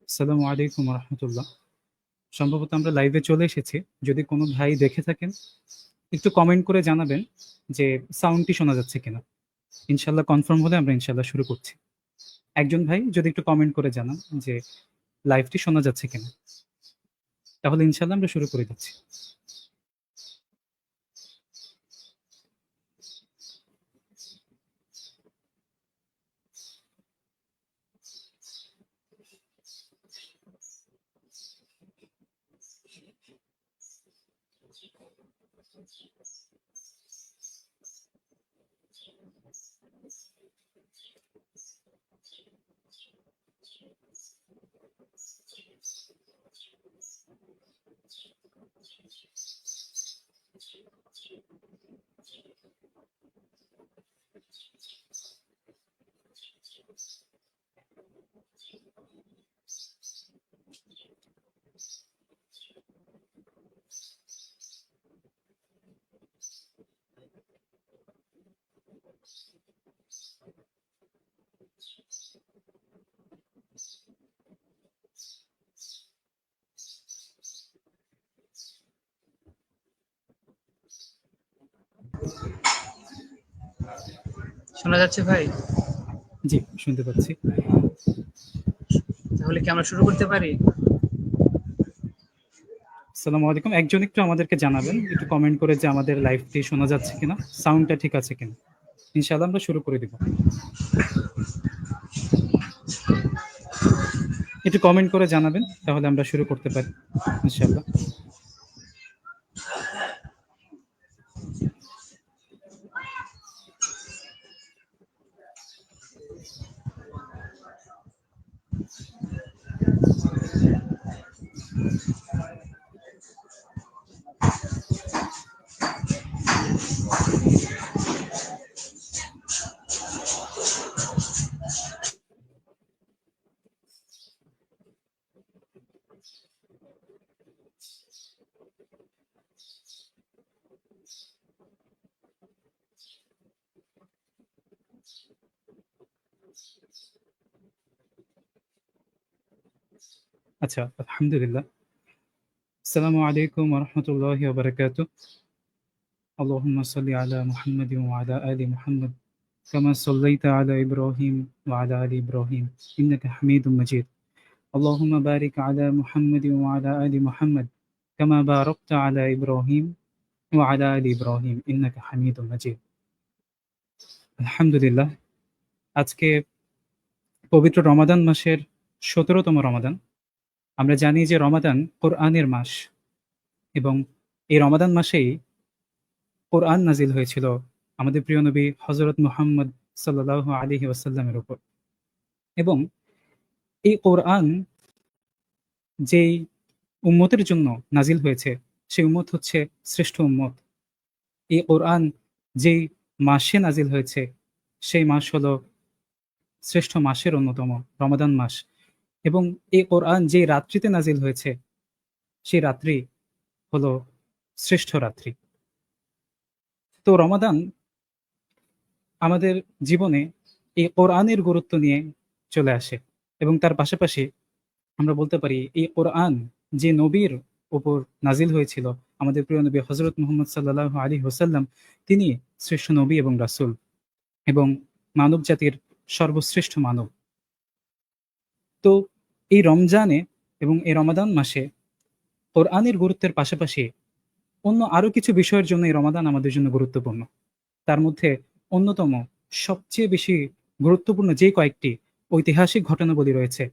আসসালামু আলাইকুম রহমতুল্লাহ। সম্ভবত আমরা লাইভে চলে এসেছি। যদি কোনো ভাই দেখে থাকেন একটু কমেন্ট করে জানাবেন যে সাউন্ডটি শোনা যাচ্ছে কিনা। ইনশাল্লাহ কনফার্ম হলে আমরা ইনশাল্লাহ শুরু করছি। একজন ভাই যদি একটু কমেন্ট করে জানান যে লাইভটি শোনা যাচ্ছে কিনা, তাহলে ইনশাল্লাহ আমরা শুরু করে দিচ্ছি। শোনা যাচ্ছে ভাই? জি, শুনতে পাচ্ছি। তাহলে কি আমরা শুরু করতে পারি? আসসালামু আলাইকুম। একজন একটু আমাদেরকে জানাবেন, একটু কমেন্ট করে যে আমাদের লাইভটি শোনা যাচ্ছে কিনা, সাউন্ডটা ঠিক আছে কিনা। ইনশাআল্লাহ আমরা শুরু করে দিব। একটু কমেন্ট করে জানাবেন, তাহলে আমরা শুরু করতে পারি ইনশাআল্লাহ। আচ্ছা, আলহামদুলিল্লাহ। আসসালামু আলাইকুম ওয়া রাহমাতুল্লাহি ওয়া বারাকাতুহু। আল্লাহুম্মা সাল্লি আলা মুহাম্মাদিন ওয়া আলা আলি মুহাম্মাদ কামা সাল্লাইতা আলা ইব্রাহিম ওয়া আলা আলি ইব্রাহিম ইন্নাকা হামিদুম মাজিদ। আল্লাহুম্মা বারিক আলা মুহাম্মাদিন ওয়া আলা আলি মুহাম্মাদ কামা বারাকতা আলা ইব্রাহিম ওয়া আলা আলি ইব্রাহিম ইন্নাকা হামিদুম মাজিদ। আলহামদুলিল্লাহ। আজকে পবিত্র রমাদান মাসের ১৭তম রমাদান। আমরা জানি যে রমাদান কোরআনের মাস এবং এই রমাদান মাসেই কোরআন নাজিল হয়েছিল আমাদের প্রিয় নবী হযরত মুহাম্মদ সাল্লাল্লাহু আলাইহি ওয়াসাল্লামের উপর। এবং এই কোরআন যেই উম্মতের জন্য নাজিল হয়েছে, সেই উম্মত হচ্ছে শ্রেষ্ঠ উম্মত। এই কোরআন যেই মাসে নাজিল হয়েছে, সেই মাস হলো শ্রেষ্ঠ মাসের অন্যতম রমাদান মাস। এবং এই কোরআন যেই রাত্রিতে নাজিল হয়েছে, সেই রাত্রি হলো শ্রেষ্ঠ রাত্রি। তো রমাদান আমাদের জীবনে এই কোরআনের গুরুত্ব নিয়ে চলে আসে এবং তার পাশাপাশি আমরা বলতে পারি এই কোরআন যে নবীর উপর নাজিল হয়েছিল, আমাদের প্রিয় নবী হযরত মুহাম্মদ সাল্লাল্লাহু আলাইহি ওয়াসাল্লাম, তিনি শ্রেষ্ঠ নবী এবং রাসূল এবং মানব জাতির সর্বশ্রেষ্ঠ মানব। তো এই রমজানে এবং এই রমাদান মাসে কোরআনের গুরুত্বের পাশাপাশি অন্য আরো কিছু বিষয়ের জন্য এই রমাদান আমাদের জন্য গুরুত্বপূর্ণ। তার মধ্যে অন্যতম সবচেয়ে বেশি গুরুত্বপূর্ণ যে কয়েকটি ঐতিহাসিক ঘটনাবলী রয়েছে,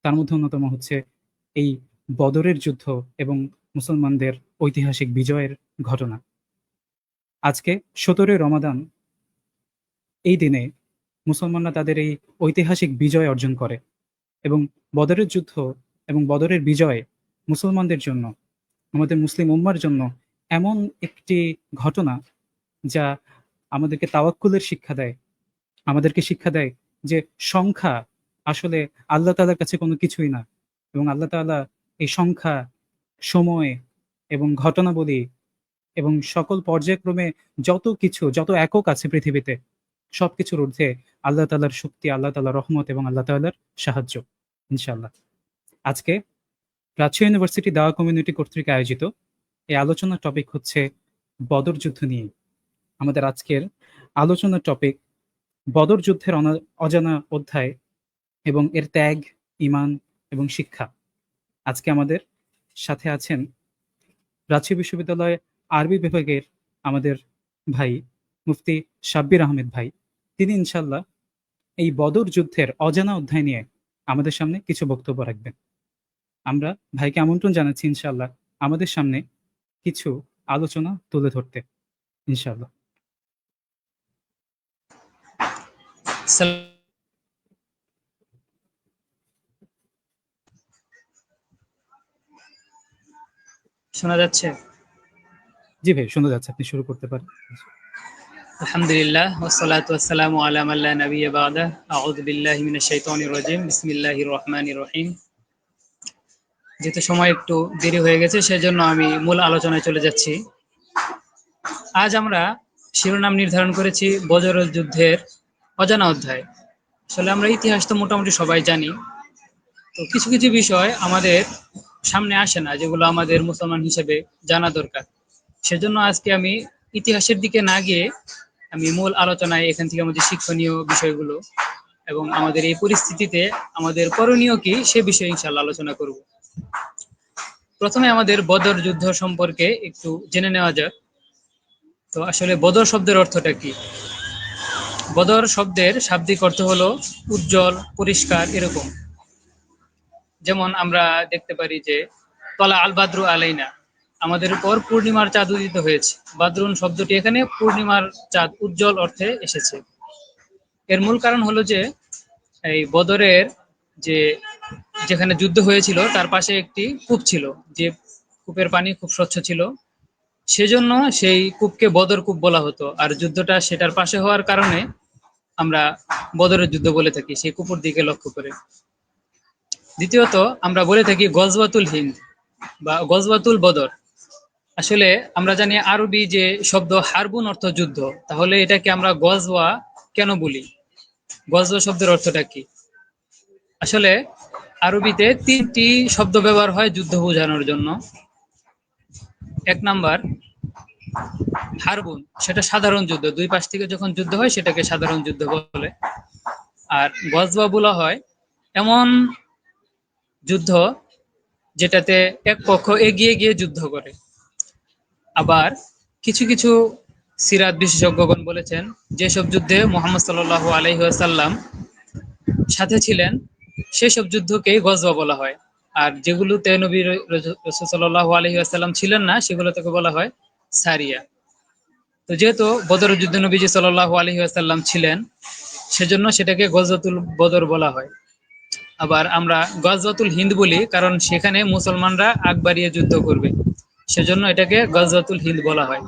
তার মধ্যে অন্যতম হচ্ছে এই বদরের যুদ্ধ এবং মুসলমানদের ঐতিহাসিক বিজয়ের ঘটনা। আজকে ১৭ই রমাদান, এই দিনে মুসলমানরা তাদের এই ঐতিহাসিক বিজয় অর্জন করে। এবং বদরের যুদ্ধ এবং বদরের বিজয় মুসলমানদের জন্য, আমাদের মুসলিম উম্মার জন্য এমন একটি ঘটনা যা আমাদেরকে তাওয়াক্কুলের শিক্ষা দেয়, আমাদেরকে শিক্ষা দেয় যে সংখ্যা আসলে আল্লাহ তাআলার কাছে কোনো কিছুই না। এবং আল্লাহ তাআলা এই সংখ্যা, সময় এবং ঘটনাবলী এবং সকল পর্যায়ক্রমে যত কিছু, যত একক আছে পৃথিবীতে, সবকিছুর ঊর্ধ্বে আল্লাহ তাআলার শক্তি, আল্লাহ তাআলার রহমত এবং আল্লাহ তাআলার সাহায্য। ইনশাআল্লাহ। আজকে প্রাচ্য ইউনিভার্সিটি দাওয়া কমিউনিটি কর্তৃক আয়োজিত এই আলোচনার টপিক হচ্ছে বদর যুদ্ধ নিয়ে। আমাদের আজকের আলোচনার টপিক বদর যুদ্ধের অজানা অধ্যায় এবং এর ত্যাগ, ঈমান এবং শিক্ষা। আজকে আমাদের সাথে আছেন রাজশাহী বিশ্ববিদ্যালয় আরবি বিভাগের আমাদের ভাই মুফতি সাব্বির আহমেদ ভাই। তিনি ইনশাআল্লাহ এই বদর যুদ্ধের অজানা অধ্যায় নিয়ে আমাদের সামনে কিছু বক্তব্য রাখবেন। আমরা ভাইকে আমন্ত্রণ জানাচ্ছি ইনশাআল্লাহ আমাদের সামনে কিছু আলোচনা তুলে ধরতে, ইনশাআল্লাহ। শোনা যাচ্ছে? জি ভাই, শোনা যাচ্ছে, আপনি শুরু করতে পারেন। আলহামদুলিল্লাহ ওয়াসসালাতু ওয়াসসালামু আলা মান লা নাবিয়্যা বা'দা আউযু বিল্লাহি মিনাশ শাইতানির রাজিম বিসমিল্লাহির রহমানির রহিম। যেহেতু সময় একটু দেরি হয়ে গেছে সেজন্য আমি মূল আলোচনায় চলে যাচ্ছি। আজ আমরা শিরোনাম নির্ধারণ করেছি বদর যুদ্ধের অজানা অধ্যায়। আসলে আমরা ইতিহাস তো মোটামুটি সবাই জানি, তো কিছু কিছু বিষয় আমাদের সামনে আসে না যেগুলো আমাদের মুসলমান হিসেবে জানা দরকার। সেজন্য আজকে আমি ইতিহাসের দিকে না গিয়ে আমি মূল আলোচনায় এখান থেকে আমাদের শিক্ষণীয় বিষয়গুলো এবং আমাদের এই পরিস্থিতিতে আমাদের করণীয় কি সে বিষয়ে ইনশাআল্লাহ আলোচনা করব। প্রথমে আমাদের বদর যুদ্ধ সম্পর্কে একটু জেনে নেওয়া যাক। তো আসলে বদর শব্দের অর্থটা কি? বদর শব্দের শাব্দিক অর্থ হলো উজ্জ্বল, পরিষ্কার, এরকম। যেমন আমরা দেখতে পারি যে তলা আল বাদরু আলাইনা, আমাদের উপর পূর্ণিমার চাঁদ উদিত হয়েছে। বাদরুন শব্দটি এখানে পূর্ণিমার চাঁদ, উজ্জ্বল অর্থে এসেছে। এর মূল কারণ হলো যে এই বদরের যে যেখানে যুদ্ধ হয়েছিল তার পাশে একটি কূপ ছিল, যে কূপের পানি খুব স্বচ্ছ ছিল, সেজন্য সেই কূপকে বদর কূপ বলা হতো। আর যুদ্ধটা সেটার পাশে হওয়ার কারণে আমরা বদরের যুদ্ধ বলে থাকি, সেই কূপের দিকে লক্ষ্য করে। দ্বিতীয়ত আমরা বলে থাকি গজওয়াতুল হিন্দ বা গজওয়াতুল বদর। আসলে আমরা জানি আরবি যে শব্দ হারবুন অর্থ যুদ্ধ, তাহলে এটাকে আমরা গজওয়া কেন বলি? গজওয়া শব্দের অর্থটা কি? আসলে আরবিতে তিনটি শব্দ ব্যবহার হয় যুদ্ধ বোঝানোর জন্য। এক নাম্বার হারবুন, সেটা সাধারণ যুদ্ধ, দুই পাশ থেকে যখন যুদ্ধ হয় সেটাকে সাধারণ যুদ্ধ বলে। আর গজওয়া বলা হয় এমন যুদ্ধ যেটাতে এক পক্ষ এগিয়ে গিয়ে যুদ্ধ করে। আবার কিছু কিছু সিরাত বিশেষজ্ঞগণ বলেছেন যেসব যুদ্ধে মুহাম্মদ সাল্লাল্লাহু আলাইহি ওয়াসাল্লাম সাথে ছিলেন সেসব যুদ্ধকেই গজওয়া বলা হয়। আর যেগুলোতে নবী রাসূল সাল্লাল্লাহু আলাইহি ওয়াসাল্লাম ছিলেন না সেগুলোকে বলা হয় সারিয়া। তো যেহেতু বদরের যুদ্ধে নবীজি সাল্লাল্লাহু আলাইহি ওয়াসাল্লাম ছিলেন, সেজন্য সেটাকে গজওয়াতুল বদর বলা হয়। আবার আমরা গজওয়াতুল হিন্দ বলি কারণ সেখানে মুসলমানরা আগ বাড়িয়ে যুদ্ধ করবে, সেজন্য এটাকে গজওয়াতুল হিন্দ বলা হয়।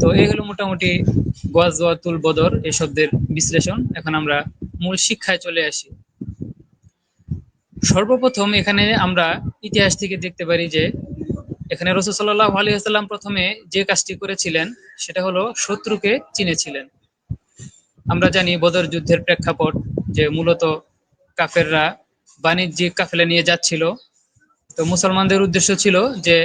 তো এই হলো মোটামুটি গজওয়াতুল বদর এই শব্দের বিশ্লেষণ। এখন আমরা মূল শিক্ষায় চলে আসি। সর্বপ্রথম এখানে আমরা ইতিহাস থেকে দেখতে পারি যে এখানে রাসূল সাল্লাল্লাহু আলাইহি ওয়াসাল্লাম প্রথমে যে কাজটি করেছিলেন সেটা হলো শত্রুকে চিনেছিলেন। আমরা জানি বদর যুদ্ধের প্রেক্ষাপট যে মূলত কাফেররা বাণিজ্যিক কাফেলা নিয়ে যাচ্ছিল। তো মুসলমানদের উদ্দেশ্য ছিল যে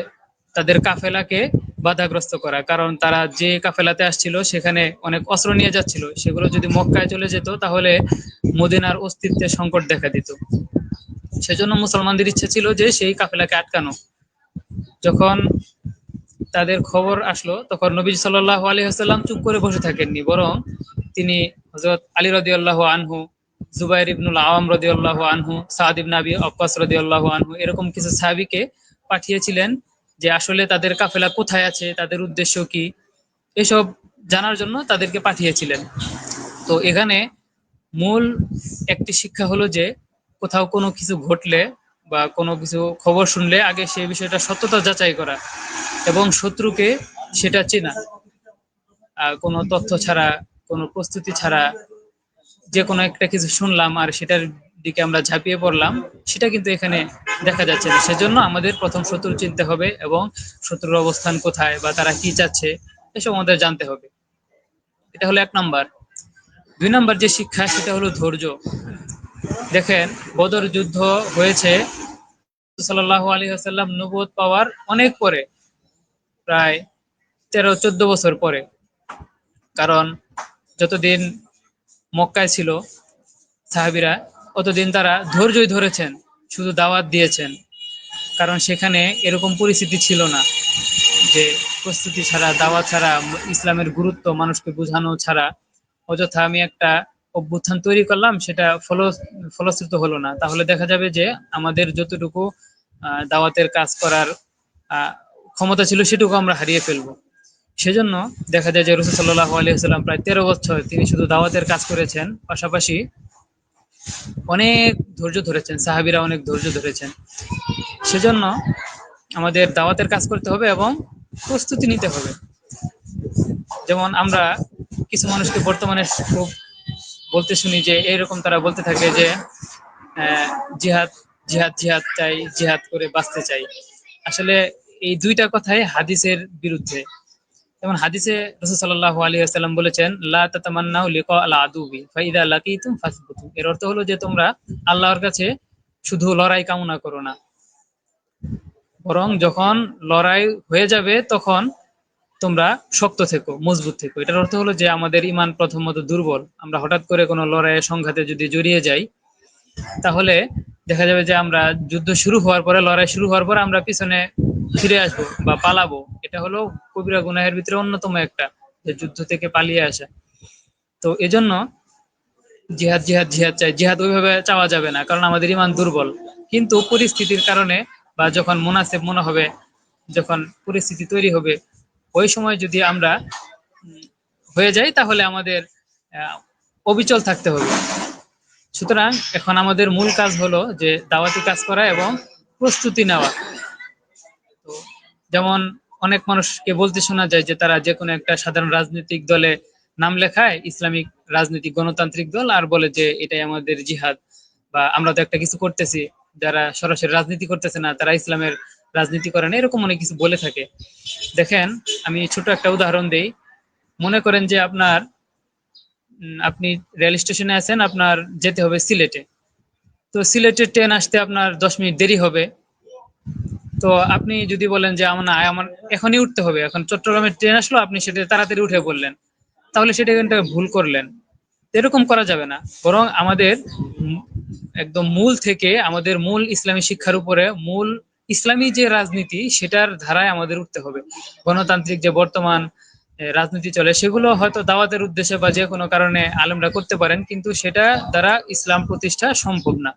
তাদের কাফেলাকে বাধাগ্রস্ত করা, কারণ তারা যে কাফেলাতে আসছিল সেখানে অনেক অস্ত্র নিয়ে যাচ্ছিল, সেগুলো যদি মক্কায় চলে যেত তাহলে মদিনার অস্তিত্বের সংকট দেখা দিত। সেজন্য মুসলমানদের ইচ্ছা ছিল যে সেই কাফেলাকে আটকানো। যখন তাদের খবর আসলো তখন নবী সাল্লাল্লাহু আলাইহি ওয়াসাল্লাম চুপ করে বসে থাকেননি, বরং তিনি হযরত আলী রাদিয়াল্লাহু আনহু, জুবাইর ইবনুল আওয়াম রাদিয়াল্লাহু আনহু, সাদ ইবনে আবি ওয়াক্কাস রাদিয়াল্লাহু আনহু, এরকম কিছু সাহাবীকে পাঠিয়েছিলেন যে আসলে তাদের কাফেলা কোথায় আছে, তাদের উদ্দেশ্য কি, এসব জানার জন্য তাদেরকে পাঠিয়েছিলেন। তো এখানে মূল একটি শিক্ষা হলো যে কোথাও কোনো কিছু ঘটলে বা কোনো কিছু খবর শুনলে আগে সেই বিষয়টা সত্যতা যাচাই করা এবং শত্রুকে সেটা চেনা। কোনো তথ্য ছাড়া, কোনো প্রস্তুতি ছাড়া যে কোনো একটা কিছু শুনলাম আর সেটার দিকে আমরা ঝাঁপিয়ে পড়লাম, সেটা কিন্তু এখানে দেখা যাচ্ছে না। সেজন্য আমাদের প্রথম শত্রু চিনতে হবে এবং শত্রুর অবস্থান কোথায় বা তারা কি চাচ্ছে এসব আমাদের জানতে হবে। এটা হলো 1 নাম্বার। 2 নাম্বার যে শিক্ষা সেটা হলো ধৈর্য। দেখেন, বদর যুদ্ধ হয়েছে সাল্লাল্লাহু আলাইহি ওয়াসাল্লাম নবুয়ত পাওয়ার অনেক পরে, প্রায় 13-14 বছর পরে। কারণ যতদিন মক্কায় ছিল সাহাবীরা, অতদিন তারা ধৈর্যই ধরেছেন, শুধু দাওয়াত দিয়েছেন। কারণ সেখানে এরকম পরিস্থিতি ছিল না যে প্রস্তুতি ছাড়া, দাওয়াত ছাড়া, ইসলামের গুরুত্ব মানুষকে বোঝানো ছাড়া অযথা আমি একটা অভ্যুত্থান তৈরি করলাম, সেটা ফলশ্রুত হলো না। তাহলে দেখা যাবে যে আমাদের যতটুকু দাওয়াতের কাজ করার আহ, ক্ষমতা ছিল সেটুকু আমরা হারিয়ে ফেলবো। সেজন্য দেখা যায় যে রাসূল সাল্লাল্লাহু আলাইহি ওয়াসাল্লাম প্রায় 13 বছর তিনি শুধু দাওয়াতের কাজ করেছেন, পাশাপাশি অনেক ধৈর্য ধরেছেন, সাহাবীরা অনেক ধৈর্য ধরেছেন। সেজন্য আমাদের দাওয়াতের কাজ করতে হবে এবং প্রস্তুতি নিতে হবে। যেমন আমরা কিছু মানুষকে বর্তমানে খুব বলতে শুনি যে এরকম, তারা বলতে থাকে যে জিহাদ জিহাদ জিহাদ চাই, জিহাদ করে বাঁচতে চাই। আসলে এই দুইটা কথাই হাদিসের বিরুদ্ধে। যেমন হাদিসে রাসূল সাল্লাল্লাহু আলাইহি ওয়াসাল্লাম বলেছেন, লা তাতামান্নাউ লিকা আল আদুবি ফাইদা লাকিতুম ফাসবুতু। এর অর্থ হলো যে তোমরা আল্লাহর কাছে শুধু লড়াই কামনা করো না, বরং যখন লড়াই হয়ে যাবে তখন তোমরা শক্ত থেকো, মজবুত থেকো। এটার অর্থ হলো যে আমাদের ইমান প্রথমত দুর্বল। আমরা হঠাৎ করে কোনো লড়াইয়ের সংঘাতে যদি জড়িয়ে যাই, তাহলে দেখা যাবে যে আমরা যুদ্ধ শুরু হওয়ার পরে, লড়াই শুরু হওয়ার পরে আমরা পিছনে ফিরে আসবো বা পালাবো। এটা হলো কবিরা গুনাহের ভিতরে অন্যতম একটা, যে যুদ্ধ থেকে পালিয়ে আসা। তো এজন্য জিহাদ জিহাদ জিহাদ চাই, জিহাদ ওইভাবে চাওয়া যাবে না, কারণ আমাদের ইমান দুর্বল। কিন্তু পরিস্থিতির কারণে বা যখন মুনাসেব মনে হবে, যখন পরিস্থিতি তৈরি হবে, ওই সময় যদি আমরা হয়ে যাই, তাহলে আমাদের অবিচল থাকতে হবে। সুতরাং এখন আমাদের মূল কাজ হলো যে দাওয়াতি কাজ করা এবং প্রস্তুতি নেওয়া। তো যেমন অনেক মানুষকে বলতে শোনা যায় যে তারা যে কোনো একটা সাধারণ রাজনৈতিক দলে নাম লেখায়, ইসলামিক রাজনৈতিক গণতান্ত্রিক দল, আর বলে যে এটাই আমাদের জিহাদ, বা আমরা তো একটা কিছু করতেছি। যারা সরাসরি রাজনীতি করতেছে না তারা ইসলামের রাজনীতি করে না, এরকম অনেক কিছু বলে থাকে। দেখেন, আমি ছোট একটা উদাহরণ দেই। মনে করেন যে আপনি রেল স্টেশনে আছেন, আপনার যেতে হবে সিলেটে। তো সিলেটের ট্রেন আসতে আপনার 10 মিনিট দেরি হবে। তো আপনি যদি বলেন যে আমার এখনই উঠতে হবে, এখন চট্টগ্রামের ট্রেন আসলো, আপনি সেটা তাড়াতাড়ি উঠে পড়লেন, তাহলে সেটা কিন্তু ভুল করলেন। এরকম করা যাবে না। বরং আমাদের একদম মূল থেকে, আমাদের মূল ইসলামী শিক্ষার উপরে, মূল ইসলামী যে রাজনীতি সেটার ধারায় আমাদের উঠতে হবে। গণতান্ত্রিক যে বর্তমান রাজনীতি চলে, সেগুলো হয়তো দাওয়াতের উদ্দেশ্যে বা যে কোনো কারণে আলেমরা করতে পারেন, কিন্তু সেটা দ্বারা ইসলাম প্রতিষ্ঠা সম্ভব না।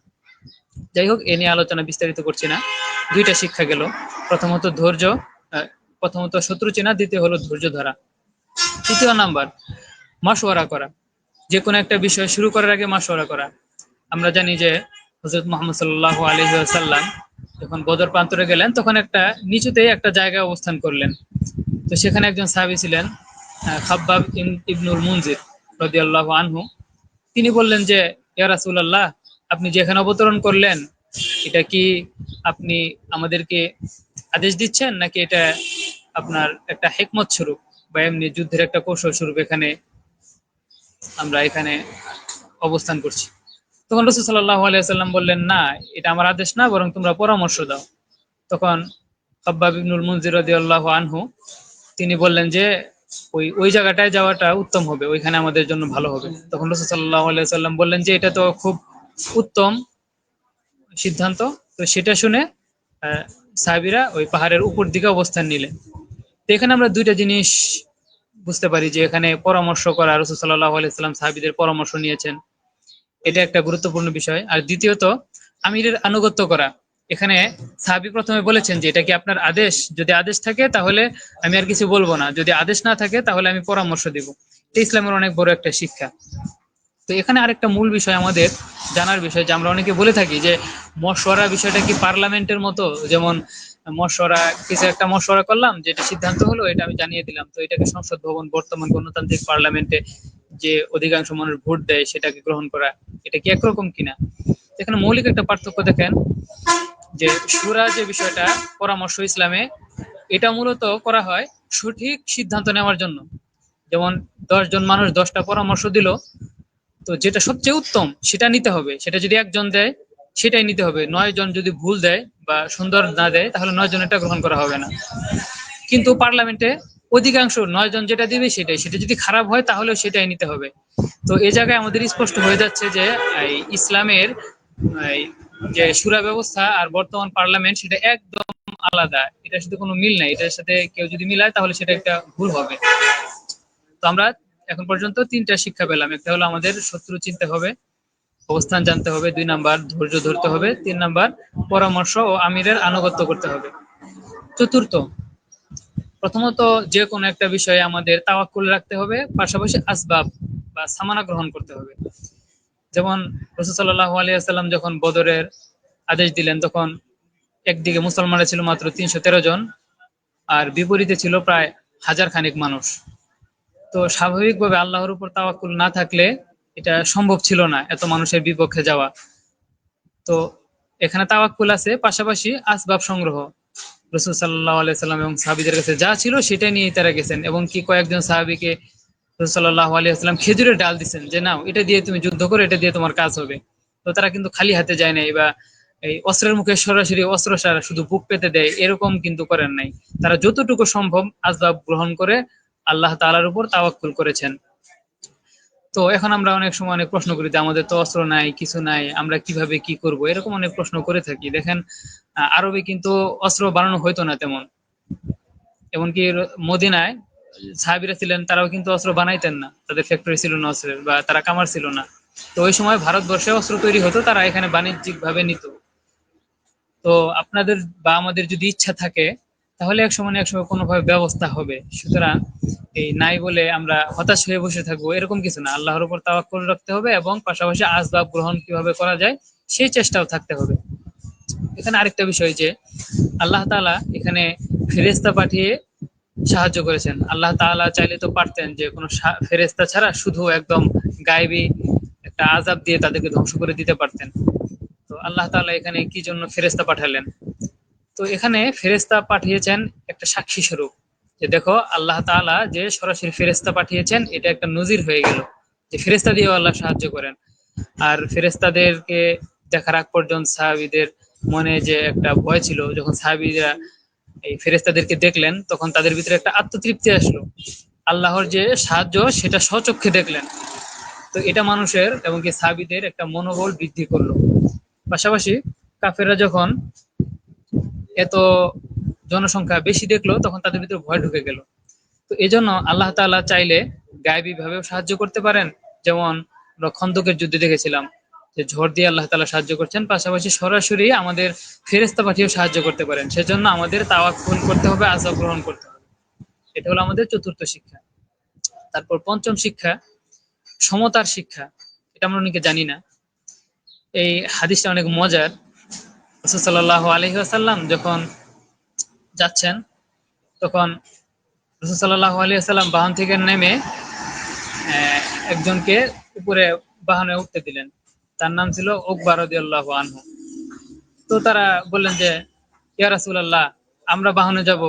যাই হোক, এ নিয়ে আলোচনা বিস্তারিত করছি না। 2টা শিক্ষা গেল। প্রথমত ধৈর্য, প্রথমত শত্রু চেনা, দ্বিতীয় হলো ধৈর্য ধরা। 3 নাম্বার, মাশওয়ারা করা। যে কোনো একটা বিষয় শুরু করার আগে মাশওয়ারা করা। আমরা জানি যে হযরত মুহাম্মদ সাল্লাল্লাহু আলাইহি ওয়াসাল্লাম যখন বদর প্রান্তরে গেলেন, তখন একটা নিচুতেই একটা জায়গায় অবস্থান করলেন। তো সেখানে একজন সাহাবী ছিলেন, খাব্বাব ইবনুল মুনজির রাদিয়াল্লাহু আনহু। তিনি বললেন যে, ইয়া রাসূলুল্লাহ, আপনি যেখানে অবতরণ করলেন, এটা কি আপনি আমাদেরকে আদেশ দিচ্ছেন, নাকি এটা আপনার একটা হিকমত স্বরূপ বা এমনি যুদ্ধের একটা কৌশল স্বরূপ আমরা এখানে অবস্থান করছি? তখন রাসূল সাল্লাল্লাহু আলাইহি ওয়াসাল্লাম বললেন, না, এটা আমার আদেশ না, বরং তোমরা পরামর্শ দাও। তখন খাব্বাব ইবনুল মুনজির রাদিয়াল্লাহু আনহু তিনি বললেন যে ওই ওই জায়গাটায় যাওয়াটা উত্তম হবে, ওইখানে আমাদের জন্য ভালো হবে। তখন রাসূল সাল্লাল্লাহু আলাইহি ওয়াসাল্লাম বললেন যে এটা তো খুব উত্তম সিদ্ধান্ত। তো সেটা শুনে সাহাবীরা ওই পাহাড়ের উপর দিকে অবস্থান নিলেন। তো এখানে আমরা 2টা জিনিস বুঝতে পারি, যে এখানে পরামর্শ করা, রাসূল সাল্লাল্লাহু আলাইহি ওয়াসাল্লাম সাহাবীদের পরামর্শ নিয়েছেন, এটা একটা গুরুত্বপূর্ণ বিষয়। আর দ্বিতীয়ত, আমিরের আনুগত্য করা। এখানে সাহাবী প্রথমে বলেছেন যে এটা কি আপনার আদেশ, যদি আদেশ থাকে তাহলে আমি আর কিছু বলবো না, যদি আদেশ না থাকে তাহলে আমি পরামর্শ দিব। এটা ইসলামের অনেক বড় একটা শিক্ষা। তো এখানে আরেকটা মূল বিষয় আমাদের জানার বিষয়, যে আমরা অনেকে বলে থাকি যে মশওয়ারা বিষয়টা কি পার্লামেন্টের মতো, যেমন মশওয়ারা, কিছু একটা মশওয়ারা করলাম, যেটা সিদ্ধান্ত হলো এটা আমি জানিয়ে দিলাম, তো এটাকে সংসদ ভবন, বর্তমান গণতান্ত্রিক পার্লামেন্টে যে অধিকাংশ মানুষ ভোট দেয় সেটাকে গ্রহণ করা, এটা কি একরকম কিনা। এখানে মৌলিক একটা পার্থক্য দেখেন, যে শুরা যে বিষয়টা, পরামর্শ ইসলামে, এটা মূলত করা হয় সঠিক সিদ্ধান্ত নেওয়ার জন্য। যেমন 10 জন মানুষ 10টা পরামর্শ দিল, তো যেটা সবচেয়ে উত্তম সেটা নিতে হবে, সেটা যদি একজন দেয় সেটাই নিতে হবে। 9 জন যদি ভুল দেয় বা সুন্দর না দেয়, তাহলে 9 জন এটা গ্রহণ করা হবে না। কিন্তু পার্লামেন্টে অধিকাংশ 9 জন যেটা দিবে সেটাই, সেটা যদি খারাপ হয় তাহলেও সেটাই নিতে হবে। তো এই জায়গায় আমাদের স্পষ্ট হয়ে যাচ্ছে যে এই ইসলামের এই যে সুরা ব্যবস্থা আর বর্তমান পার্লামেন্ট, সেটা একদম আলাদা, এটার সাথে কোনো মিল নাই। এটার সাথে কেউ যদি মিলায় তাহলে সেটা একটা ভুল হবে। তো আমরা এখন পর্যন্ত 3টা শিক্ষা পেলাম। একটা হলো আমাদের শত্রু চিনতে হবে, অবস্থান জানতে হবে, 2 নাম্বার ধৈর্য ধরতে হবে, 3 নাম্বার পরামর্শ ও আমিরের আনুগত্য করতে হবে। চতুর্থ, প্রথমত যে কোনো একটা বিষয়ে আমাদের তাওয়াক্কুল রাখতে হবে, পাশাপাশি আসবাব বা সামানা গ্রহণ করতে হবে। যেমন রাসূল সাল্লাল্লাহু আলাইহি ওয়াসাল্লাম যখন বদরের আদেশ দিলেন, তখন একদিকে মুসলমানরা ছিল মাত্র 313 জন, আর বিপরীতে ছিল প্রায় হাজার খানেক মানুষ। তো স্বাভাবিকভাবে আল্লাহর উপর তাওয়াক্কুল না থাকলে এটা সম্ভব ছিল না এত মানুষের বিপক্ষে যাওয়া। তো এখানে তাওয়াক্কুল আছে, পাশাপাশি আসবাব সংগ্রহ। রাসূল সাল্লাল্লাহু আলাইহি সাল্লাম এবং সাহাবীদের কাছে যা ছিল সেটাই নিয়ে তারা গেছেন, এবং কি কয়েকজন সাহাবীকে রাসূল সাল্লাল্লাহু আলাইহি সাল্লাম খেজুরের ডাল দিচ্ছেন, যে নাও এটা দিয়ে তুমি যুদ্ধ করো, এটা দিয়ে তোমার কাজ হবে। তো তারা কিন্তু খালি হাতে যায় নাই, বা এই অস্ত্রের মুখে সরাসরি অস্ত্র সারা শুধু বুক পেতে দেয় এরকম কিন্তু করেন নাই। তারা যতটুকু সম্ভব আসবাব গ্রহণ করে আল্লাহ তাআলার উপর তাওয়াক্কুল করেছেন। তো এখন আমরা অনেক সময় অনেক প্রশ্ন করি যে আমাদের তো অস্ত্র নাই, কিছু নাই, আমরা কিভাবে কি করব, এরকম অনেক প্রশ্ন করে থাকি। দেখেন, আরবে কিন্তু অস্ত্র বানানো হইতো না তেমন। এমনকি মদিনায় সাহাবীরা ছিলেন, তারাও কিন্তু অস্ত্র বানাইতেন না, তাদের ফ্যাক্টরি ছিল না অস্ত্রের, বা তারা কামার ছিল না। তো ওই সময় ভারতবর্ষে অস্ত্র তৈরি হতো, তারা এখানে বাণিজ্যিক ভাবে নিত। তো আপনাদের বা আমাদের যদি ইচ্ছা থাকে, তাহলে এক সময় না এক সময় কোনোভাবে ব্যবস্থা হবে। সুতরাং এই নাই বলে আমরা হতাশ হয়ে বসে থাকবো এরকম কিছু না, আল্লাহর উপর তাওয়াক্কুল রাখতে হবে, এবং পাশাপাশি আসবাব গ্রহণ কিভাবে করা যায় সেই চেষ্টাও থাকতে হবে। এখানে আরেকটা বিষয়, যে আল্লাহ তাআলা এখানে ফেরেশতা পাঠিয়ে সাহায্য করেছেন। আল্লাহ তাআলা চাইলে তো পারতেন যে কোনো ফেরেশতা ছাড়া শুধু একদম গায়েবী একটা আযাব দিয়ে তাদেরকে ধ্বংস করে দিতে পারতেন। তো আল্লাহ তাআলা এখানে কি জন্য ফেরেশতা পাঠালেন? তো এখানে ফেরেশতা পাঠিয়েছেন একটা সাক্ষী স্বরূপ, যে দেখো আল্লাহ তাআলা যে সরাসরি ফেরেশতা পাঠিয়েছেন, এটা একটা নজির হয়ে গেল যে ফেরেশতা দিয়েও আল্লাহ সাহায্য করেন। আর ফেরেশতাদেরকে দেখার আগ পর্যন্ত সাহাবীদের মনে যে একটা ভয় ছিল, যখন সাহাবীরা এই ফেরেশতাদেরকে দেখলেন, তখন তাদের ভিতরে একটা আত্মতৃপ্তি আসলো, আল্লাহর যে সাহায্য সেটা স্বচক্ষে দেখলেন। তো এটা মানুষের এবং কি সাহাবীদের একটা মনোবল বৃদ্ধি করলো। পাশাপাশি কাফেররা যখন এত জনসংখ্যা বেশি দেখলো, তখন তাদের ভিতরে ভয় ঢুকে গেল। তো এই জন্য আল্লাহ তাআলা চাইলে গায়েবী ভাবেও সাহায্য করতে পারেন। যেমন আমরা খন্দকের যুদ্ধে দেখেছিলাম যে ঝড় দিয়ে আল্লাহ তাআলা সাহায্য করছেন, পাশাপাশি সরাসরি আমাদের ফেরেশতা পাঠিয়েও সাহায্য করতে পারেন। সেজন্য আমাদের তাওয়াক্কুল করতে হবে, আযাব গ্রহণ করতে হবে। এটা হলো আমাদের চতুর্থ শিক্ষা। তারপর পঞ্চম শিক্ষা, সমতার শিক্ষা। এটা আমরা অনেকে জানি না। এই হাদিসটা অনেক মজার। রাসূল সাল্লাল্লাহু আলাইহি ওয়াসাল্লাম যখন যাচ্ছেন, তখন রাসূল সাল্লাল্লাহু আলাইহি ওয়াসাল্লাম বাহন থেকে নেমে একজনকে উপরে বাহনে উঠতে দিলেন। তার নাম ছিল উকবা রাদিয়াল্লাহু আনহু। তো তারা বললেন যে, ইয়া রাসূলুল্লাহ, আমরা বাহনে যাব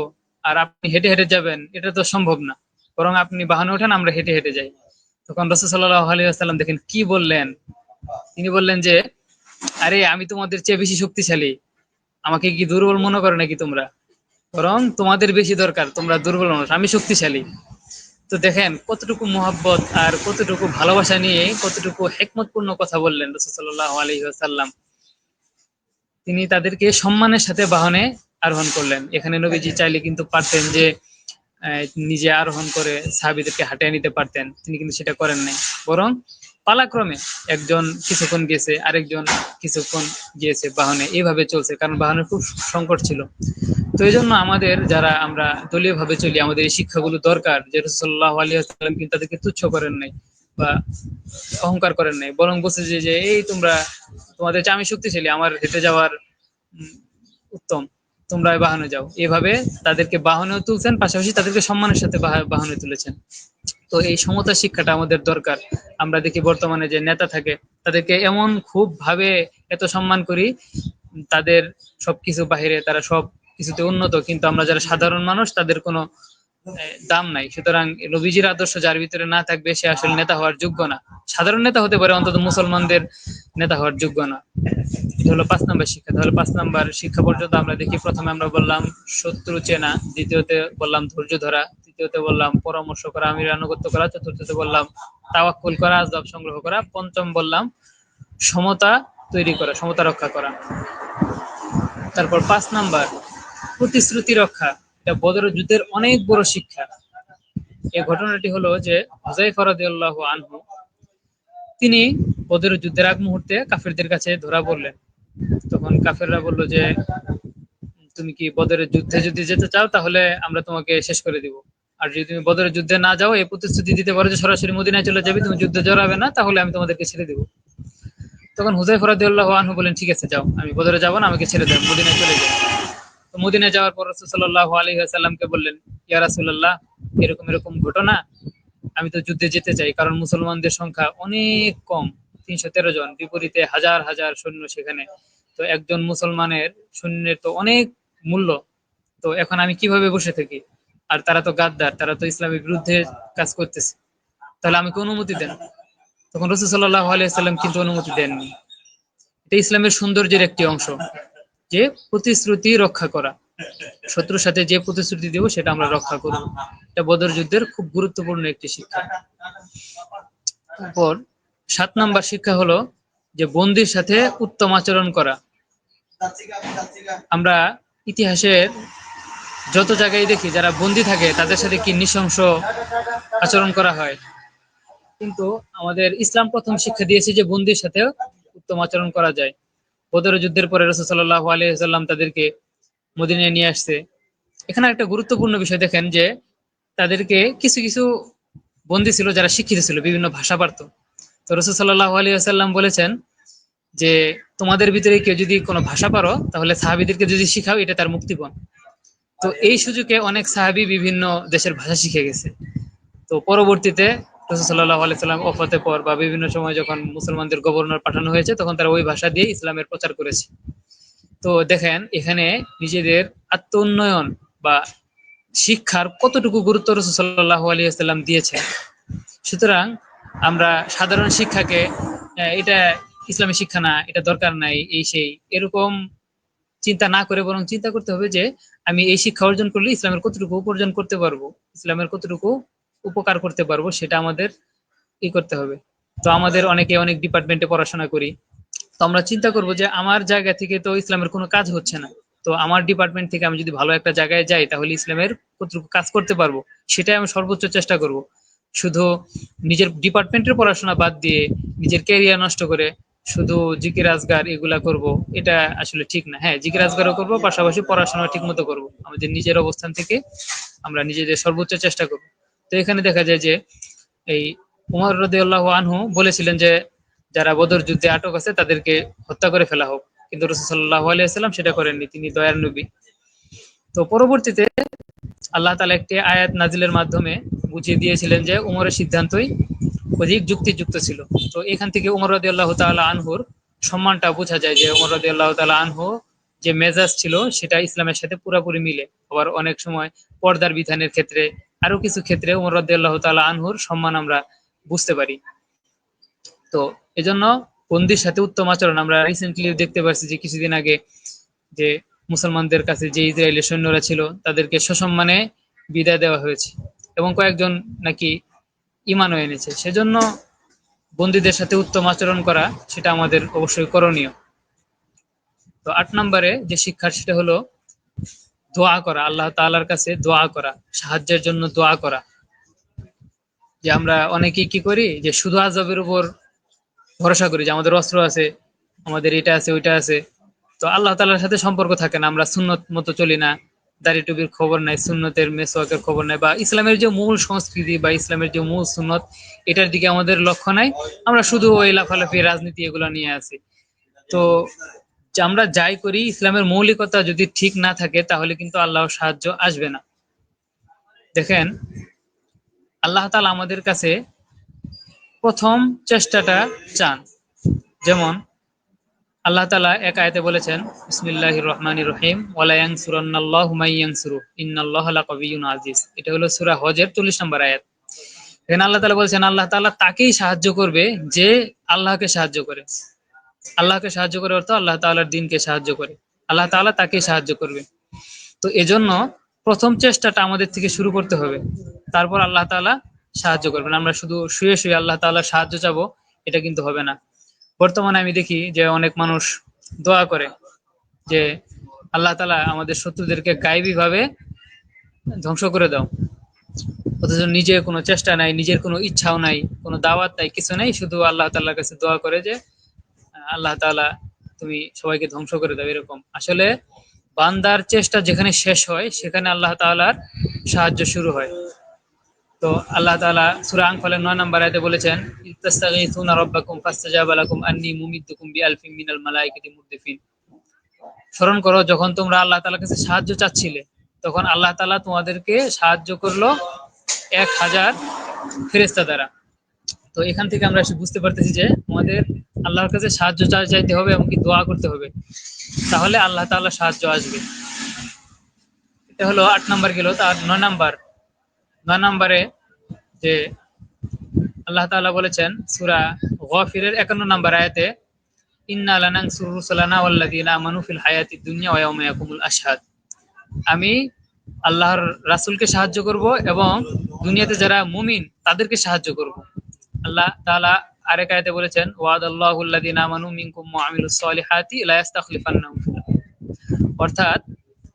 আর আপনি হেঁটে হেঁটে যাবেন, এটা তো সম্ভব না। বরং আপনি বাহনে ওঠেন, আমরা হেঁটে হেঁটে যাই। তখন রাসূল সাল্লাল্লাহু আলাইহি ওয়াসাল্লাম দেখেন কি বললেন। তিনি বললেন যে, আরে আমি তোমাদের চেয়ে বেশি শক্তিশালী, আমাকে কি দুর্বল মনে করো নাকি তোমরা? বরং তোমাদের বেশি দরকার, তোমরা দুর্বল মানুষ, আমি শক্তিশালী। তো দেখেন কতটুকু মোহাব্বত আর কতটুকু ভালোবাসা নিয়ে কতটুকু হিকমতপূর্ণ কথা বললেন রাসূল সাল্লাল্লাহু আলাইহি ওয়াসাল্লাম। তিনি তাদেরকে সম্মানের সাথে বাহনে আরোহণ করলেন। এখানে নবীজি চাইলে কিন্তু পারতেন যে নিজে আরোহণ করে সাহাবীদেরকে হাঁটিয়ে নিতে পারতেন, তিনি কিন্তু সেটা করেন নাই। বরং পালাক্রমে একজন কিছুক্ষণ গেছে, আরেকজন কিছুক্ষণ গিয়েছে বাহনে, এইভাবে চলছে, কারণ বাহনের খুব সংকট ছিল। তো এই জন্য আমাদের যারা আমরা দলীয় ভাবে চলি, আমাদের এই শিক্ষাগুলো দরকার, যে রাসূলুল্লাহ সাল্লাল্লাহু আলাইহি ওয়াসাল্লাম কিন্তু তাদেরকে তুচ্ছ করেন নাই বা অহংকার করেন নাই, বরং বলছে যে এই তোমরা, তোমাদের চেয়ে আমি শক্তিশালী, আমার হেঁটে যাওয়ার উত্তম, তোমরা বাহনে যাও, এভাবে তাদেরকে বাহনেও তুলছেন, পাশাপাশি তাদেরকে সম্মানের সাথে বাহনে তুলেছেন। তো এই সমতা শিক্ষাটা আমাদের দরকার। আমরা দেখি বর্তমানে যে নেতা থাকে, তাদেরকে এমন খুব ভাবে এত সম্মান করি, তাদের সবকিছু বাহিরে, তারা সব কিছুতে উন্নত, কিন্তু আমরা যারা সাধারণ মানুষ তাদের কোনো দাম নাই। সুতরাং নবীজির আদর্শ যার ভিতরে না থাকবে সে আসলে নেতা হওয়ার যোগ্য না। সাধারণ নেতা হতে পারে, অন্তত মুসলমানদের নেতা হওয়ার যোগ্য না। এটা হলো 5 নম্বর শিক্ষা। তাহলে 5 নম্বর শিক্ষা পর্যন্ত আমরা দেখি, প্রথমে আমরা বললাম শত্রু চেনা, দ্বিতীয়তে বললাম ধৈর্য ধরা, তৃতীয়তে বললাম পরামর্শ করা, আমির আনুগত্য করা, চতুর্থতে বললাম তাওয়াক্কুল করা, আসবাব সংগ্রহ করা, পঞ্চম বললাম সমতা তৈরি করা, সমতা রক্ষা করা। তারপর 5 নম্বর প্রতিশ্রুতি রক্ষা। এটা বদরের যুদ্ধের অনেক বড় শিক্ষা। এই ঘটনাটি হলো যে হুযায়ফা রাদিয়াল্লাহু আনহু, তিনি বদরের যুদ্ধের আগ মুহূর্তে কাফেরদের কাছে ধরা পড়লেন। তখন কাফেররা বলল যে তুমি কি বদরের যুদ্ধে যদি যেতে চাও তাহলে আমরা তোমাকে শেষ করে দিব, আর যদি তুমি বদরের যুদ্ধে না যাও, এই প্রতিশ্রুতি দিতে পারো যে সরাসরি মদিনায় চলে যাবে, তুমি যুদ্ধে জড়াবে না, তাহলে আমি তোমাদেরকে ছেড়ে দিব। তখন হুযায়ফা রাদিয়াল্লাহু আনহু বলেন, ঠিক আছে যাও, আমি বদরে যাব না, আমাকে ছেড়ে দাও, মদিনায় চলে যাও। তো মদিনায় যাওয়ার পর রাসূল সাল্লাল্লাহু আলাইহি ওয়াসাল্লামকে বললেন, ইয়া রাসূলুল্লাহ, এরকম এরকম ঘটনা, আমি তো যুদ্ধে যেতে চাই, কারণ মুসলমানদের সংখ্যা অনেক কম, 313 জন, বিপরীতে হাজার হাজার সৈন্য সেখানে। তো একজন মুসলমানের সৈন্যের তো অনেক মূল্য। তো এখন আমি কিভাবে বসে থাকি? আর তারা তো গাদ্দার, তারা তো ইসলামের বিরুদ্ধে কাজ করতেছে, তাহলে আমাকে অনুমতি দেন। তখন রাসূল সাল্লাল্লাহু আলাইহি ওয়াসাল্লাম কিন্তু অনুমতি দেননি। এটা ইসলামের সৌন্দর্যের একটি অংশ, যে প্রতিশ্রুতি রক্ষা করা। শত্রুর সাথে যে প্রতিশ্রুতি দেব সেটা আমরা রক্ষা করব। এটা বদর যুদ্ধের খুব গুরুত্বপূর্ণ একটি শিক্ষা। তারপর 7 নম্বর শিক্ষা হলো যে বন্দির সাথে উত্তম আচরণ করা। আমরা ইতিহাসের যত জায়গায় দেখি যারা বন্দী থাকে তাদের সাথে কি নৃশংস আচরণ করা হয়, কিন্তু আমাদের ইসলাম প্রথম শিক্ষা দিয়েছে যে বন্দির সাথে উত্তম আচরণ করা যায়। বদরের যুদ্ধের পরে রাসূল সাল্লাল্লাহু আলাইহি ওয়াসাল্লাম তাদেরকে মদিনায় নিয়ে আসছে। এখানে একটা গুরুত্বপূর্ণ বিষয় দেখেন যে তাদেরকে কিছু কিছু বন্দী ছিল যারা শিক্ষিত ছিল, বিভিন্ন ভাষা পারত। তো রাসূল সাল্লাল্লাহু আলাইহি ওয়াসাল্লাম বলেছেন যে তোমাদের ভিতরে কেউ যদি কোনো ভাষা পারো তাহলে সাহাবীদেরকে যদি শিখাও, এটা তার মুক্তিপণ। তো এই সুযোগে অনেক সাহাবী বিভিন্ন দেশের ভাষা শিখে গেছে। তো পরবর্তীতে রাসূল সাল্লাল্লাহু আলাইহি সাল্লাম ওফাতের পর বা বিভিন্ন সময় যখন মুসলমানদের গভর্নর পাঠানো হয়েছে, তখন তারা ওই ভাষা দিয়ে ইসলামের প্রচার করেছে। তো দেখেন এখানে নিজেদের আত্ম উন্নয়ন বা শিক্ষার কতটুকু গুরুত্ব রাসূল সাল্লাল্লাহু আলাইহি ওয়াসাল্লাম দিয়েছেন। সুতরাং আমরা সাধারণ শিক্ষাকে এটা ইসলামী শিক্ষা না, এটা দরকার নাই, এই সেই এরকম চিন্তা না করে, বরং চিন্তা করতে হবে যে আমি এই শিক্ষা অর্জন করলে ইসলামের কতটুকু উপার্জন করতে পারবো, ইসলামের কতটুকু উপকার করতে পারবো, সেটা আমাদের করতে হবে। তো আমাদের অনেকে অনেক ডিপার্টমেন্টে পড়াশোনা করি, তো আমরা চিন্তা করবো যে আমার জায়গা থেকে তো ইসলামের কোনো কাজ হচ্ছে না, তো আমার ডিপার্টমেন্ট থেকে আমি যদি ভালো একটা জায়গায় যাই তাহলে ইসলামের কতটুকু কাজ করতে পারবো, সেটাই আমি সর্বোচ্চ চেষ্টা করব। শুধু নিজের ডিপার্টমেন্টের পড়াশোনা বাদ দিয়ে নিজের ক্যারিয়ার নষ্ট করে শুধু জিকির আজগার এগুলা করব, এটা আসলে ঠিক না। হ্যাঁ, জিকির আজগারও করবো, পাশাপাশি পড়াশোনা ঠিক মতো করবো, আমাদের নিজের অবস্থান থেকে আমরা নিজেদের সর্বোচ্চ চেষ্টা করব। তো এখানে দেখা যায় যে এই উমর রাদিয়াল্লাহু আনহু বলেছিলেন যে যারা বদর যুদ্ধে আটক আছে তাদেরকে হত্যা করে ফেলা হোক, কিন্তু রাসূল সাল্লাল্লাহু আলাইহি ওয়াসাল্লাম সেটা করেননি, তিনি দয়ার নবী। তো পরবর্তীতে আল্লাহ তাআলা একটি আয়াত নাজিলের মাধ্যমে বুঝিয়ে দিয়েছিলেন যে উমরের সিদ্ধান্তই অধিক যুক্তিযুক্ত ছিল। তো এখান থেকে উমর রাদিয়াল্লাহু তাআলা আনহুর সম্মানটা বোঝা যায়, যে উমর রাদিয়াল্লাহু তাআলা আনহু যে মেজাজ ছিল সেটা ইসলামের সাথে পুরোপুরি মিলে। আবার অনেক সময় পর্দার বিধানের ক্ষেত্রে, আরো কিছু ক্ষেত্রে উমর রাদিয়াল্লাহু তাআলা আনহুর সম্মান আমরা বুঝতে পারি। তো এজন্য বন্দির সাথে উত্তম আচরণ, আমরা রিসেন্টলি দেখতে পাচ্ছি যে কিছুদিন আগে যে মুসলমানদের কাছে যে ইসরায়েলের সৈন্যরা ছিল তাদেরকে সসম্মানে বিদায় দেওয়া হয়েছে, এবং কয়েকজন নাকি ঈমানও এনেছে। সেজন্য বন্দীদের সাথে উত্তম আচরণ করা সেটা আমাদের অবশ্যই করণীয়। তো 8 নম্বরে যে শিক্ষা সেটা হলো দোয়া করা, আল্লাহ তাআলার কাছে দোয়া করা, সাহায্যের জন্য দোয়া করা। যে আমরা অনেকেই কি করি যে শুধু আযাবের উপর ভরসা করি যে আমাদের অস্ত্র আছে, আমাদের এটা আছে ওইটা আছে। তো আল্লাহ তাআলার সাথে সম্পর্ক থাকে না, আমরা সুন্নত মতো চলি না, দাড়ি টুপির খবর নাই, সুন্নতের মেসওয়াকের খবর নাই, বা ইসলামের যে মূল সংস্কৃতি বা ইসলামের যে মূল সুন্নত, এটার দিকে আমাদের লক্ষ্য নাই। আমরা শুধু ওই লাফালাফি রাজনীতি এগুলো নিয়ে আছি। তো যে আমরা যাই করি, ইসলামের মৌলিকতা যদি ঠিক না থাকে তাহলে কিন্তু আল্লাহর সাহায্য আসবে না। দেখেন, আল্লাহ তাআলা আমাদের কাছে প্রথম চেষ্টাটা চান। যেমন আল্লাহ তাআলা এক আয়াতে বলেছেন, বিসমিল্লাহির রহমানির রহিম, ওয়ালা ইয়ানসুরান্নাল্লাহু মান ইয়ানসুরু ইন্নাল্লাহা লাকাবিয়্যুন আজিজ। এটা হলো সূরা হজের 40 নম্বর আয়াত। এখানে আল্লাহ তাআলা বলেছেন আল্লাহ তাআলা তাকেই সাহায্য করবে যে আল্লাহকে সাহায্য করে। আল্লাহকে সাহায্য করে অর্থ আল্লাহ তাআলার দ্বীনকে সাহায্য করে। আল্লাহ তাআলা তাকেই সাহায্য করবে। তো এজন্য প্রথম চেষ্টাটা আমাদের থেকে শুরু করতে হবে, তারপর আল্লাহ তাআলা সাহায্য করবেন। আমরা শুধু শুয়ে শুয়ে আল্লাহ তাআলার সাহায্য চাবো, এটা কিন্তু হবে না। বর্তমানে আমি দেখি যে অনেক মানুষ দোয়া করে যে আল্লাহ তাআলা আমাদের শত্রুদেরকে গায়েবী ভাবে ধ্বংস করে দাও, অথচ নিজে কোনো চেষ্টা নাই, নিজের কোনো ইচ্ছাও নাই, কোনো দাওয়াত নাই, কিছু নাই, শুধু আল্লাহ তাআলার কাছে দোয়া করে যে আল্লাহ তাআলা তুমি সবাইকে ধ্বংস করে দাও। এরকম আসলে বান্দার চেষ্টা যেখানে শেষ হয় সেখানে আল্লাহ তাআলার সাহায্য শুরু হয়। তো আল্লাহ তাআলা সূরা আনফালের ৯ নম্বর আয়াতে বলেছেন, ইস্তাগীথুনা রাব্বাকুম ফাস্তাজাবা লাকুম আন্নী মুমিদ্দুকুম বিআলফিম মিনাল মালাইকাতি মুরদিফিন। স্মরণ করো, যখন তোমরা আল্লাহ তাআলার কাছে সাহায্য চাচ্ছিলে, তখন আল্লাহ তাআলা তোমাদেরকে সাহায্য করলো ১,০০০ ফেরেশতা দ্বারা। তো এখান থেকে আমরা এসে বুঝতে পারতেছি যে আমাদের আল্লাহর কাছে সাহায্য চাইতে হবে এবং কি দোয়া করতে হবে, তাহলে আল্লাহ তাআলা সাহায্য আসবে। এটা হলো ৮ নাম্বার গেল। তার ৯ নম্বরে যে আল্লাহ তাআলা বলেছেন সূরা গাফিরের ৫১ নম্বর আয়াতে, ইন্না লানানসুরু রুসালানা ওয়াল্লাযিনা আমানু ফিল হায়াতিদ দুনিয়া ওয়া ইয়াওমা ইয়াকুমুল আশহাদ। আমি আল্লাহর রাসূলকে সাহায্য করব এবং দুনিয়াতে যারা মুমিন তাদেরকে সাহায্য করব। আল্লাহ তাআলা আরেক আয়াতে বলেছেন, ওয়াদাল্লাহুল্লাযিনা আমানু মিনকুম ওয়া আমিলুস সলিহাতি লা ইস্তাখলিফান্নাহুম ফিল আরদ। অর্থাৎ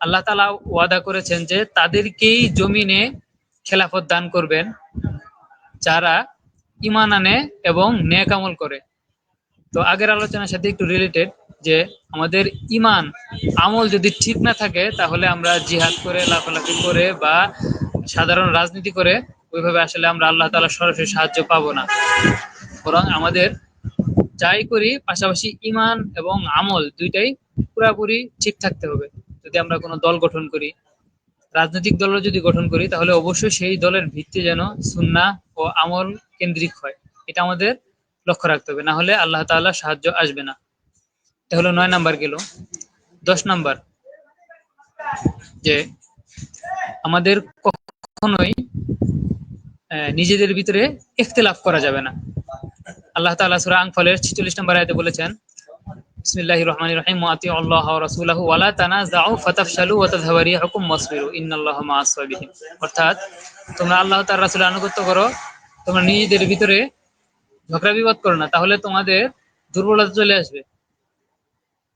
আল্লাহ তাআলা ওয়াদা করেছেন যে তাদেরকেই জমিনে খেলাফত দান করবেন যারা ঈমান আনে এবং নেক আমল করে। তো আগের আলোচনার সাথে একটু রিলেটেড, যে আমাদের ঈমান আমল যদি ঠিক না থাকে তাহলে আমরা জিহাদ করে লাফালাফি করে বা সাধারণ রাজনীতি করে ওইভাবে আসলে আমরা আল্লাহ তাআলার সরাসরি সাহায্য পাবো না। বরং আমাদের যাই করি পাশাপাশি ঈমান এবং আমল দুইটাই পুরাপুরি ঠিক থাকতে হবে। যদি আমরা কোনো দল গঠন করি, রাজনৈতিক দলও যদি গঠন করি, তাহলে অবশ্যই সেই দলের ভিত্তি যেন সুন্নাহ ও আমল কেন্দ্রিক হয়। এটা আমাদের লক্ষ্য রাখতে হবে, না হলে আল্লাহ তাআলার সাহায্য আসবে না। এটা হলো ৯ নাম্বার গেল। ১০ নাম্বার, যে আমাদের কখনোই নিজেদের ভিতরে ইখতিলাফ করা যাবে না। আল্লাহ তাআলা সূরা আনফালের ৪৬ নম্বর আয়াতে বলেছেন, বিসমিল্লাহির রহমানির রহিম, ওয়া আতিউল্লাহ ওয়া রাসূলাহু ওয়া লা তানাযাউ ফাতাফশালু ওয়া তাযহাবা রিহুকুম ওয়াসবিরু ইন্নাল্লাহা মাআস সাবিরিন। অর্থাৎ তোমরা আল্লাহ তার রাসূলের আনুগত্য করো, তোমরা নিজেদের ভিতরে ঝগড়া বিবাদ করো না, তাহলে তোমাদের দুর্বলতা চলে আসবে।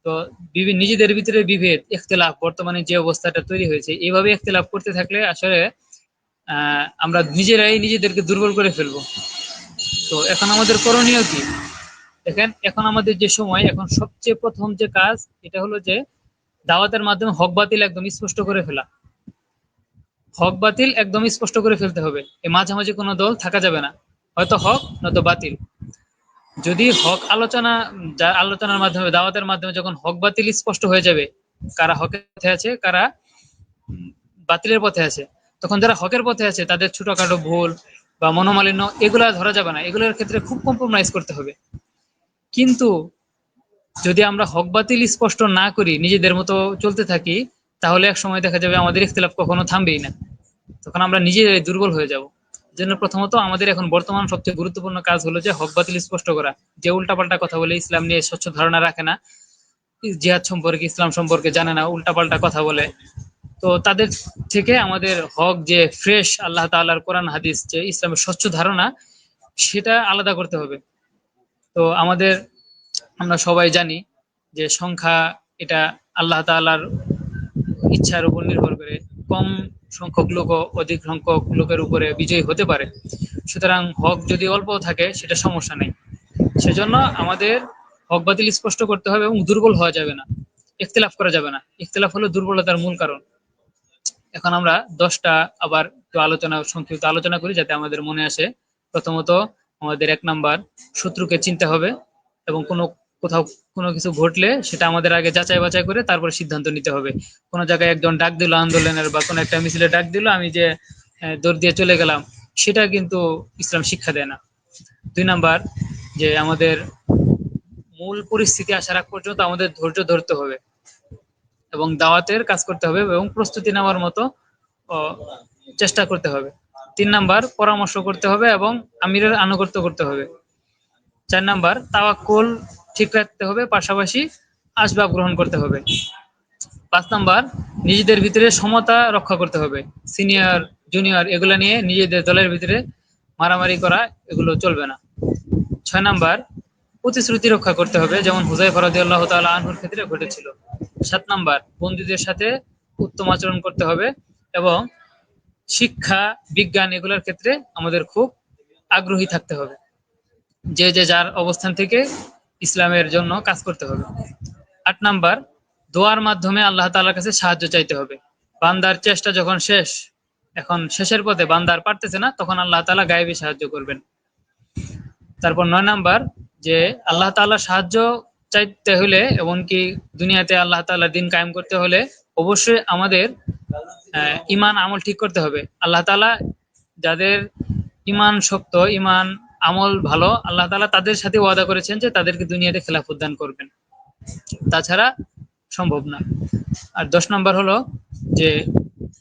তো নিজেদের ভিতরে বিভেদ, ইখতিলাফ, বর্তমানে যে অবস্থাটা তৈরি হয়েছে, এইভাবে ইখতিলাফ করতে থাকলে আসলে আমরা নিজেরাই নিজেদেরকে দুর্বল করে ফেলবো। তো এখন আমাদের করণীয় কি? দেখেন, এখন আমাদের যে সময়, এখন সবচেয়ে প্রথম যে কাজ, এটা হলো যে দাওয়াতের মাধ্যমে হক বাতিল একদম স্পষ্ট করে ফেলা। হক বাতিল একদম স্পষ্ট করে ফেলতে হবে। এই মাঝামাঝি কোনো দল থাকা যাবে না, হয়তো হক নয়তো বাতিল। যদি হক আলোচনার মাধ্যমে, দাওয়াতের মাধ্যমে যখন হক বাতিল স্পষ্ট হয়ে যাবে, কারা হকের পথে আছে কারা বাতিলের পথে আছে, তখন যারা হকের পথে আছে তাদের ছোটখাটো ভুল বা মনোমালিন্য এগুলা ধরা যাবে না, এগুলোর ক্ষেত্রে খুব কম্প্রোমাইজ করতে হবে। কিন্তু যদি আমরা হক বাতিল স্পষ্ট না করি, নিজেদের মতো চলতে থাকি, তাহলে এক সময় দেখা যাবে আমাদের ইখতিলাফ কখনো থামবেই না, তখন আমরা নিজেরাই দুর্বল হয়ে যাব। জন্য প্রথমত আমাদের এখন বর্তমান সবচেয়ে গুরুত্বপূর্ণ কাজ হলো যে হক বাতিল স্পষ্ট করা। যে উল্টাপাল্টা কথা বলে, ইসলাম নিয়ে স্বচ্ছ ধারণা রাখে না, জিহাদ সম্পর্কে, ইসলাম সম্পর্কে জানে না, উল্টাপাল্টা কথা বলে, তো তাদের থেকে আমাদের হক যে ফ্রেশ আল্লাহ তাআলার কোরআন হাদিস, যে ইসলামের স্বচ্ছ ধারণা, সেটা আলাদা করতে হবে। তো আমরা সবাই জানি যে সংখ্যা, এটা আল্লাহ তাআলার ইচ্ছার উপর নির্ভর করে, কম সংখ্যক লোক অধিক সংখ্যক লোকের উপরে বিজয়ী হতে পারে। সুতরাং হক যদি অল্প থাকে সেটা সমস্যা নেই, সেজন্য আমাদের হক বাতিল স্পষ্ট করতে হবে এবং দুর্বল হওয়া যাবে না, ইখতিলাফ করা যাবে না। ইখতিলাফ হলো দুর্বলতার মূল কারণ। এখন আমরা 10টা আবার একটু সংক্ষিপ্ত আলোচনা করি যাতে আমাদের মনে আসে। প্রথমত, আমাদের 1 নাম্বার, শত্রুকে চিনতে হবে এবং কোথাও কোনো কিছু ঘটলে সেটা আমাদের আগে যাচাই বাছাই করে তারপর সিদ্ধান্ত নিতে হবে। কোনো জায়গায় একজন ডাক দিল আন্দোলনের বা কোনো একটা মিছিলে ডাক দিল, আমি যে দৌড় দিয়ে চলে গেলাম, সেটা কিন্তু ইসলাম শিক্ষা দেয় না। 2 নাম্বার, যে আমাদের মূল পরিস্থিতি আসার আগ পর্যন্ত আমাদের ধৈর্য ধরতে হবে এবং দাওয়াতের কাজ করতে হবে এবং প্রস্তুতি নেওয়ার মতো আহ, চেষ্টা করতে হবে। 3 নাম্বার, পরামর্শ করতে হবে এবং আমিরের আনুগত্য করতে হবে। 4 নাম্বার, তাওয়াক্কুল ঠিক রাখতে হবে, পাশাপাশি আসবাব গ্রহণ করতে হবে। 5 নাম্বার, নিজেদের ভিতরে সমতা রক্ষা করতে হবে। সিনিয়র জুনিয়র এগুলো নিয়ে নিজেদের দলের ভিতরে মারামারি করা এগুলো চলবে না। 6 নাম্বার, প্রতিশ্রুতি রক্ষা করতে হবে, যেমন হুযায়ফা রাদিয়াল্লাহু তাআলা আনহুর ক্ষেত্রে ঘটেছিল। 7 নাম্বার, বন্ধুদের সাথে উত্তম আচরণ করতে হবে এবং শিক্ষা বিজ্ঞান এগুলোর ক্ষেত্রে আমাদের খুব আগ্রহী থাকতে হবে। যে যে যার অবস্থান থেকে ইসলামের জন্য কাজ করতে হবে। 8 নাম্বার, দোয়ার মাধ্যমে আল্লাহ তাআলার কাছে সাহায্য চাইতে হবে। বান্দার চেষ্টা যখন শেষ, এখন শেষের পথে, বান্দার পারতেছে না, তখন আল্লাহ তাআলা গায়েবী সাহায্য করবেন। তারপর 9 নাম্বার, যে আল্লাহ তাআলার সাহায্য চাইতে হলে, এমনকি দুনিয়াতে আল্লাহ তাআলার দিন কায়েম করতে হলে অবশ্যই আমাদের ইমান আমল ঠিক করতে হবে। আল্লাহ তাআলা যাদের ইমান শক্ত, ইমান আমল ভালো, আল্লাহ তাআলা তাদের সাথে ওয়াদা করেছেন যে তাদেরকে দুনিয়াতে খেলাফত দান করবেন, তাছাড়া সম্ভব না। আর 10 নাম্বার হলো যে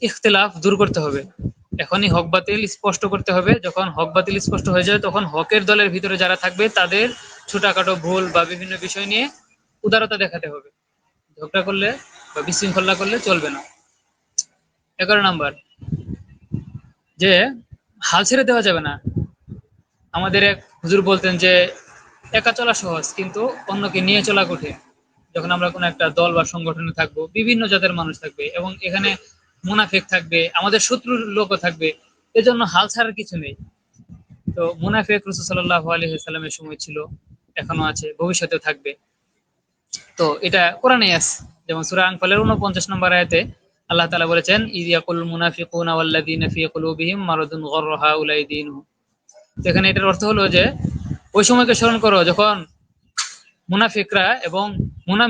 ইখতিলাফ দূর করতে হবে। এখনই হক বাতিল স্পষ্ট করতে হবে। যখন হক বাতিল স্পষ্ট হয়ে যায় তখন হকের দলের ভিতরে যারা থাকবে তাদের ছোটখাটো ভুল বা বিভিন্ন বিষয় নিয়ে উদারতা দেখাতে হবে। ঝগড়া করলে বা বিশৃঙ্খলা করলে চলবে না। 11 নাম্বার, যে হাল ছেড়ে দেওয়া যাবে না। আমাদের এক হুজুর বলতেন যে একা চলা সহজ কিন্তু অন্যকে নিয়ে চলা কঠিন। যখন আমরা কোনো একটা দল বা সংগঠনে থাকবো, বিভিন্ন জাতের মানুষ থাকবে এবং এখানে মুনাফিক থাকবে, আমাদের শত্রুর লোকও থাকবে, এজন্য হাল ছাড়ার কিছু নেই। তো মুনাফিক রাসূল সাল্লাল্লাহু আলাইহি ওয়াসাল্লামের সময় ছিল, এখনো আছে, ভবিষ্যতেও থাকবে। তো এটা কোরআনেই আছে। যেমন সূরা আনফালের 49 নম্বর আয়াতে আল্লাহ তাআলা বলেছেন, ইয ইয়াকুল মুনাফিকুনা ওয়াল্লাযীনা ফী কুলুবিহিম মারাদুন গররা হাউলাই দীনুহুম। তো এখানে এটার অর্থ হলো যে ওই সময়কে স্মরণ করো যখন মুনাফিকরা এবং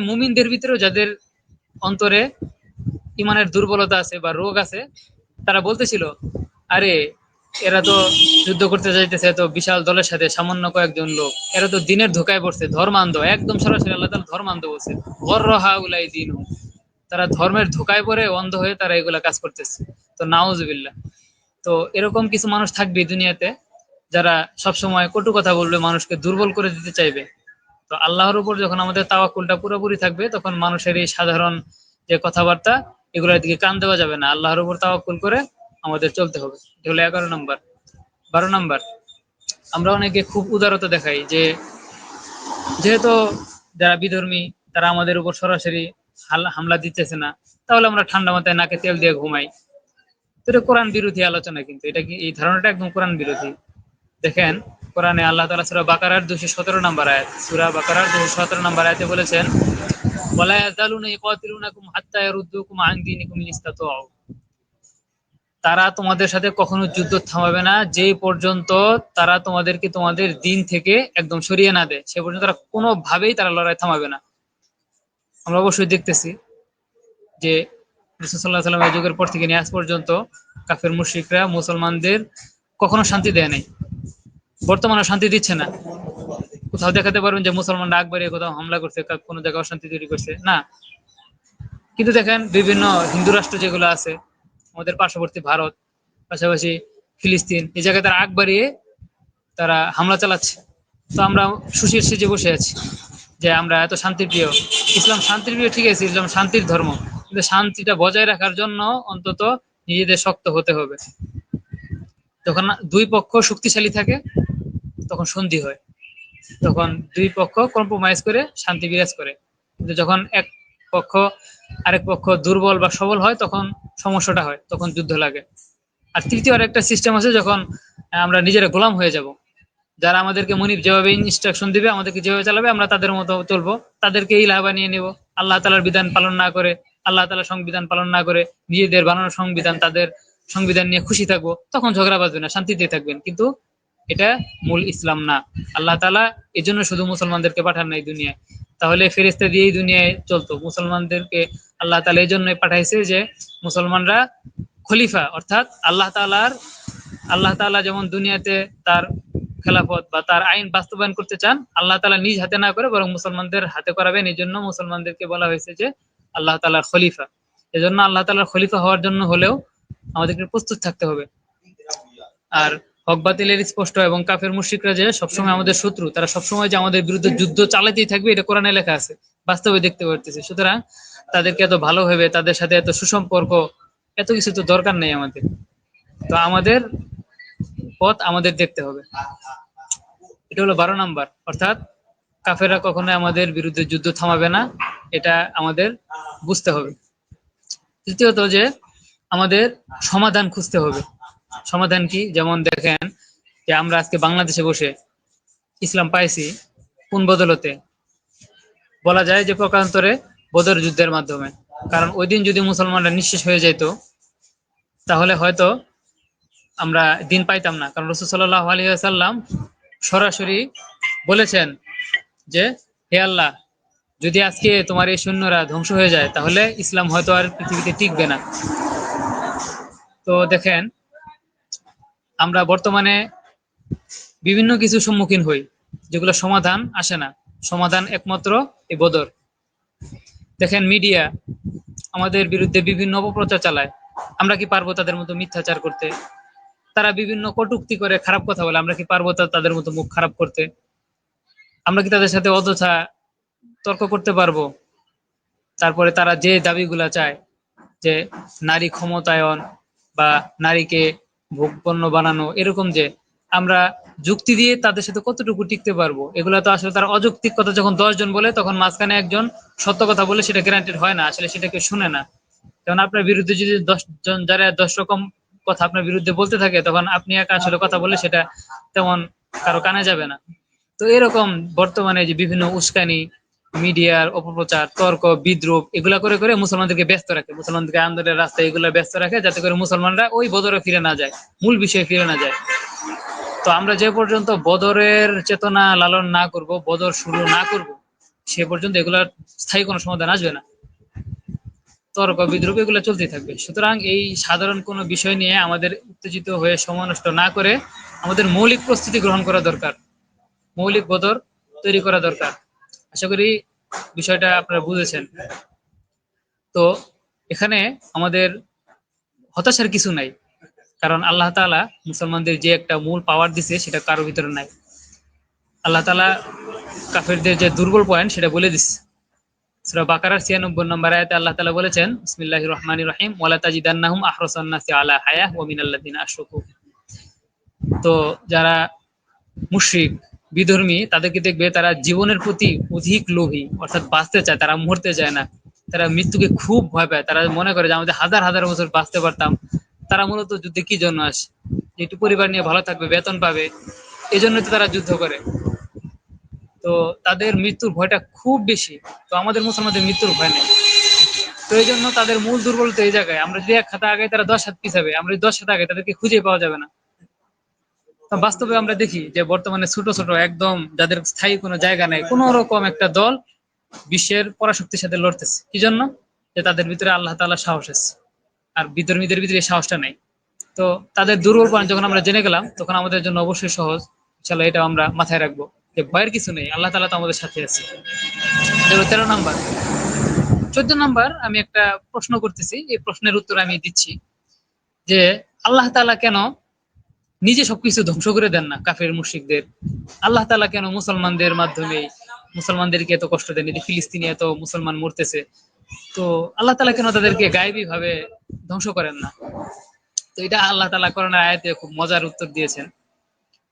মুমিনদের ভিতরেও যাদের অন্তরে ইমানের দুর্বলতা আছে বা রোগ আছে, তারা বলতেছিল, আরে এরা তো যুদ্ধ করতে যাইতেছে তো বিশাল দলের সাথে সামান্য কয়েকজন লোক, এরা তো দিনের ধোকায় পড়ছে, ধর্মান্ধ, একদম সরাসরি আল্লাহ তাআলা ধর্মান্ধ বলছে, গররহা উলাই দিন, তারা ধর্মের ধোকায় পড়ে অন্ধ হয়ে তারা এগুলা কাজ করতেছে। তো নাউজুবিল্লাহ। তো এরকম কিছু মানুষ থাকবে দুনিয়াতে যারা সবসময় কটু কথা বলবে, মানুষকে দুর্বল করে দিতে চাইবে। তো আল্লাহর উপর যখন আমাদের তাওয়াক্কুলটা পুরোপুরি থাকবে তখন মানুষের এই সাধারণ যে কথাবার্তা এগুলোর দিকে কান দেওয়া যাবে না, আল্লাহর উপর তাওয়াক্কুল করে আমাদের চলতে হবে। এটা হলো 11 নম্বর। 12 নম্বর, আমরা অনেকে খুব উদারতা দেখাই যে যেহেতু যারা বিধর্মী তারা আমাদের উপর সরাসরি হামলা দিতেছে না, তাহলে আমরা ঠান্ডা মাথায় নাকে তেল দিয়ে ঘুমাই। তো এটা কোরআন বিরোধী আলোচনা, কিন্তু এটা কি, এই ধারণাটা একদম কোরআন বিরোধী। দেখেন, কোরআনে আল্লাহ তাআলা সূরা বাকারার 217 নম্বর আয়াত, সূরা বাকারার 217 নম্বর আয়াতে বলেছেন, ওয়ালা ইয়াজালুনা ইকাতিলুনাকুম হাত্তা ইয়ারুদ্দুকুম আন দীনিকুম ইন ইসতাতাউ। তারা তোমাদের সাথে কখনো যুদ্ধ থামাবে না যে পর্যন্ত তারা তোমাদেরকে তোমাদের দিন থেকে একদম সরিয়ে না দেয়, সে পর্যন্ত তারা কোনোভাবেই তারা লড়াই থামাবে না। আমরা অবশ্যই দেখতেছি যে রাসূল সাল্লাল্লাহু আলাইহি ওয়াসাল্লামের যুগের পর থেকে নিয়ে আজ পর্যন্ত কাফের মুশরিকরা মুসলমানদের কখনো শান্তি দেয় নাই, বর্তমানে শান্তি দিচ্ছে না। কোথাও দেখাতে পারবেন যে মুসলমানরা আগ বাড়িয়ে কোথাও হামলা করছে, কোনো জায়গায় অশান্তি তৈরি করছে না। কিন্তু দেখেন বিভিন্ন হিন্দু রাষ্ট্র যেগুলো আছে, আমাদের পার্শ্ববর্তী ভারত, পাশাপাশি ফিলিস্তিন, এই জায়গায় তারা আগ বাড়িয়ে তারা হামলা চালাচ্ছে। তো আমরা সুশীর সেজে বসে আছি যে আমরা এত শান্তিপ্রিয়। ইসলাম শান্তিপ্রিয়, ঠিক আছে, ইসলাম শান্তির ধর্ম, কিন্তু শান্তিটা বজায় রাখার জন্য অন্তত নিজেদের শক্ত হতে হবে। যখন দুই পক্ষ শক্তিশালী থাকে তখন সন্ধি হয়, তখন দুই পক্ষ কম্প্রোমাইজ করে শান্তি বিরাজ করে। কিন্তু যখন এক পক্ষ আরেক পক্ষ দুর্বল বা সবল হয় তখন সমস্যাটা হয়, তখন যুদ্ধ লাগে। আর তৃতীয় আরেকটা সিস্টেম আছে, যখন আমরা নিজেরা গোলাম হয়ে যাব, যারা আমাদেরকে মুনিব যেভাবে ইনস্ট্রাকশন দিবে, আমাদেরকে যেভাবে চালাবে, আমরা তাদের মতো চলবো, তাদেরকে ইলাহা বানিয়ে নেব। আল্লাহ তাআলার বিধান পালন না করে, আল্লাহ তাআলার সংবিধান পালন না করে, নিজেদের বানানোর সংবিধান, তাদের সংবিধান নিয়ে খুশি থাকবো, তখন ঝগড়া বাঁধবে না, শান্তিতে থাকবেন। কিন্তু এটা মূল ইসলাম না। আল্লাহ তাআলা এজন্য শুধু মুসলমানদেরকে পাঠান নাই দুনিয়ায়, তাহলে ফেরেশতা দিয়েই দুনিয়ায় চলতো। মুসলমানদেরকে আল্লাহ তাআলা এই জন্যই পাঠাইছে যে মুসলমানরা খলিফা, অর্থাৎ আল্লাহ তাআলা যেমন দুনিয়াতে তার খেলাফত বা তার আইন বাস্তবায়ন করতে চান, আল্লাহ তাআলা নিজ হাতে না করে বরং মুসলমানদের হাতে করাবেন। এই জন্য মুসলমানদেরকে বলা হয়েছে যে আল্লাহ তাআলার খলিফা। এজন্য আল্লাহ তাআলার খলিফা হওয়ার জন্য হলেও আমাদেরকে প্রস্তুত থাকতে হবে। আর হক বাতিলের স্পষ্ট এবং কাফের মুশরিকরা যে সবসময় আমাদের শত্রু, তারা সবসময় যে আমাদের বিরুদ্ধে যুদ্ধ চালাতেই থাকবে, এটা কোরআনে লেখা আছে, বাস্তবে দেখতে পারতেছি। সুতরাং তাদেরকে এত ভালোভাবে, তাদের সাথে এত সুসম্পর্ক, এত কিছু তো দরকার নেই আমাদের। তো আমাদের পথ আমাদের দেখতে হবে। এটা হলো 12 নাম্বার, অর্থাৎ কাফেররা কখনোই আমাদের বিরুদ্ধে যুদ্ধ থামাবে না, এটা আমাদের বুঝতে হবে। তৃতীয়ত যে আমাদের সমাধান খুঁজতে হবে। সমাধান কি? যেমন দেখেন যে আমরা আজকে বাংলাদেশে বসে ইসলাম পাইছি কোন বদলতে? বলা যায় যে প্রকারান্তরে বদর যুদ্ধের মাধ্যমে। কারণ ওই দিন যদি মুসলমানরা নিঃশেষ হয়ে যেত, তাহলে হয়তো আমরা দিন পাইতাম না। কারণ রাসূল সাল্লাল্লাহু আলাইহি ওয়াসাল্লাম সরাসরি বলেছেন যে, হে আল্লাহ, যদি আজকে তোমার এই সৈন্যরা ধ্বংস হয়ে যায়, তাহলে ইসলাম হয়তো আর পৃথিবীতে টিকবে না। তো দেখেন, আমরা বর্তমানে বিভিন্ন কিছু সম্মুখীন হই, যেগুলো সমাধান আসে না। সমাধান একমাত্র এই বদর। দেখেন, মিডিয়া আমাদের বিরুদ্ধে বিভিন্ন অপপ্রচার চালায়। আমরা কি পারবো তাদের মতো মিথ্যাচার করতে? তারা বিভিন্ন কটূক্তি করে, খারাপ কথা বলে, আমরা কি পারবো তাদের মতো মুখ খারাপ করতে? আমরা কি তাদের সাথে অযথা তর্ক করতে পারবো? তারপরে তারা যে দাবিগুলা চায়, যে নারী ক্ষমতায়ন বা নারীকে ভোগপণ্য বানানো, এরকম যে আমরা যুক্তি দিয়ে তাদের সাথে কতটুকু টিকতে পারবো? এগুলা তো আসলে তারা অযৌক্তিক কথা যখন 10 জন বলে, তখন মাঝখানে একজন সত্য কথা বলে, সেটা গ্যারান্টেড হয় না, আসলে সেটা কেউ শুনে না। যেমন আপনার বিরুদ্ধে যদি 10 জন, যারা 10 রকম কথা আপনার বিরুদ্ধে বলতে থাকে, তখন আপনি একা আসলে কথা বলে সেটা তেমন কারো কানে যাবে না। তো এরকম বর্তমানে যে বিভিন্ন উস্কানি, মিডিয়ার অপপ্রচার, তর্ক, বিদ্রুপ, এগুলা করে করে মুসলমানদেরকে ব্যস্ত রাখে, মুসলমানদেরকে আন্দোলনের রাস্তায় এগুলা ব্যস্ত রাখে, যাতে করে মুসলমানরা ওই বদরে ফিরে না যায়, মূল বিষয়ে ফিরে না যায়। তো আমরা যে পর্যন্ত বদরের চেতনা লালন না করব, বদর শুরু না করব, সে পর্যন্ত এগুলার স্থায়ী কোনো সমাধান আসবে না। তর্ক বিদ্রুপ এগুলো চলতেই থাকবে। সুতরাং এই সাধারণ কোনো বিষয় নিয়ে আমাদের উত্তেজিত হয়ে সময় নষ্ট না করে আমাদের মৌলিক প্রস্তুতি গ্রহণ করা দরকার, মৌলিক বদর তৈরি করা দরকার। আশা করি বিষয়টা আপনারা বুঝেছেন। তো এখানে আমাদের হতাশার কিছু নাই, কারণ আল্লাহ তাআলা মুসলমানদের যে একটা মূল পাওয়ার দিছে, সেটা কারো ভিতরে নাই। আল্লাহ তাআলা কাফেরদের যে দুর্বল পয়েন্ট, সেটা বলে দিচ্ছে। সূরা বাকারার 96 নম্বর আয়াতে আল্লাহ তাআলা বলেছেন, বিসমিল্লাহির রহমানির রহিম, ওয়ালা তাজিদান্নাহুম আহরাসান নাসি আলা হায়াহ ওয়া মিনাল্লাযিনা আশরাকু। তো যারা মুশরিক, বিধর্মী, তাদেরকে দেখবে তারা জীবনের প্রতি অধিক লোভী, অর্থাৎ বাঁচতে চায়, তারা মরতে চায় না। তারা মৃত্যুকে খুব ভয় পায়, তারা মনে করে যে আমাদের হাজার হাজার বছর বাঁচতে পারতাম। তারা মূলত যুদ্ধে কি জন্য আসে? একটু পরিবার নিয়ে ভালো থাকবে, বেতন পাবে, এই জন্য তো তারা যুদ্ধ করে। তো তাদের মৃত্যুর ভয়টা খুব বেশি। তো আমাদের মুসলমানদের মৃত্যুর ভয় নেই। তো এই জন্য তাদের মূল দুর্বলতা এই জায়গায়, আমরা যদি 1 হাত আগে, তারা 10 হাত পিছাবে, আমরা যদি 10 হাত আগে, তাদেরকে খুঁজে পাওয়া যাবে না। তো বাস্তবে আমরা দেখি যে বর্তমানে ছোট ছোট একদম, যাদের স্থায়ী কোনো জায়গা নেই, কোন রকম একটা দল বিশ্বের পরাশক্তির সাথে লড়তেছে। কি জন্য? যে তাদের ভিতরে আল্লাহ তাআলা সাহস আছে, আর বিধর্মীদের ভিতরে এই সাহসটা নেই। তো তাদের দুর্বল পয়েন্ট যখন আমরা জেনে গেলাম, তখন আমাদের জন্য অবশ্যই সহজ, ইনশাআল্লাহ এটা আমরা মাথায় রাখবো, যে ভয়ের কিছু নেই, আল্লাহ তাআলা তো আমাদের সাথে আছে। এটা হলো 13 নাম্বার। 14 নাম্বার, আমি একটা প্রশ্ন করতেছি, এই প্রশ্নের উত্তর আমি দিচ্ছি যে আল্লাহ তাআলা কেন নিজে সবকিছু ধ্বংস করে দেন না কাফের মুশরিকদের? আল্লাহ তাআলা কেন মুসলমানদের মাধ্যমে মুসলমানদেরকে এত কষ্ট দেন? এই যে ফিলিস্তিনে এত মুসলমান মরতেছে, তো আল্লাহ তাআলা কেন তাদেরকে গায়েবী ভাবে ধ্বংস করেন না? তো এটা আল্লাহ তাআলা কোরআনের আয়াতে খুব মজার উত্তর দিয়েছেন।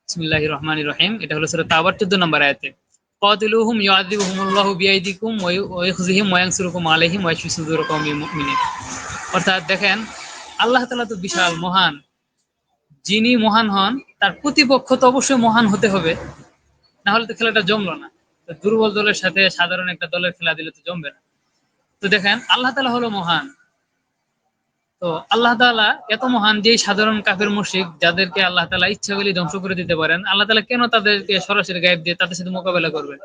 বিসমিল্লাহির রহমানির রহিম, এটা হলো সূরা তাওবার 14 নম্বর আয়াতে, কাতিলুহুম ইউআযিবুহুমুল্লাহু বিআইদিকুম ওয়া ইখযিহিম ওয়া ইয়ানসুরুকুম আলাইহিম ওয়া ইয়াশফি সুদূর কওমিন মুমিনিন। অর্থাৎ দেখেন, আল্লাহ তাআলা তো বিশাল মহান, যিনি মহান হন তার প্রতিপক্ষ তো অবশ্যই মহান হতে হবে, না হলে তো খেলাটা জমলো না। তো দুর্বল দলের সাথে সাধারণ একটা দলের খেলা দিলে তো জমবে না। তো দেখেন আল্লাহ তাআলা হলো মহান। তো আল্লাহ তাআলা এত মহান যে এই সাধারণ কাফের মুশরিক যাদেরকে আল্লাহ তাআলা ইচ্ছা করলে ধ্বংস করে দিতে পারেন, আল্লাহ তাআলা কেন তাদেরকে সরাসরি গায়েব দিয়ে তাদের সাথে মোকাবেলা করবেন?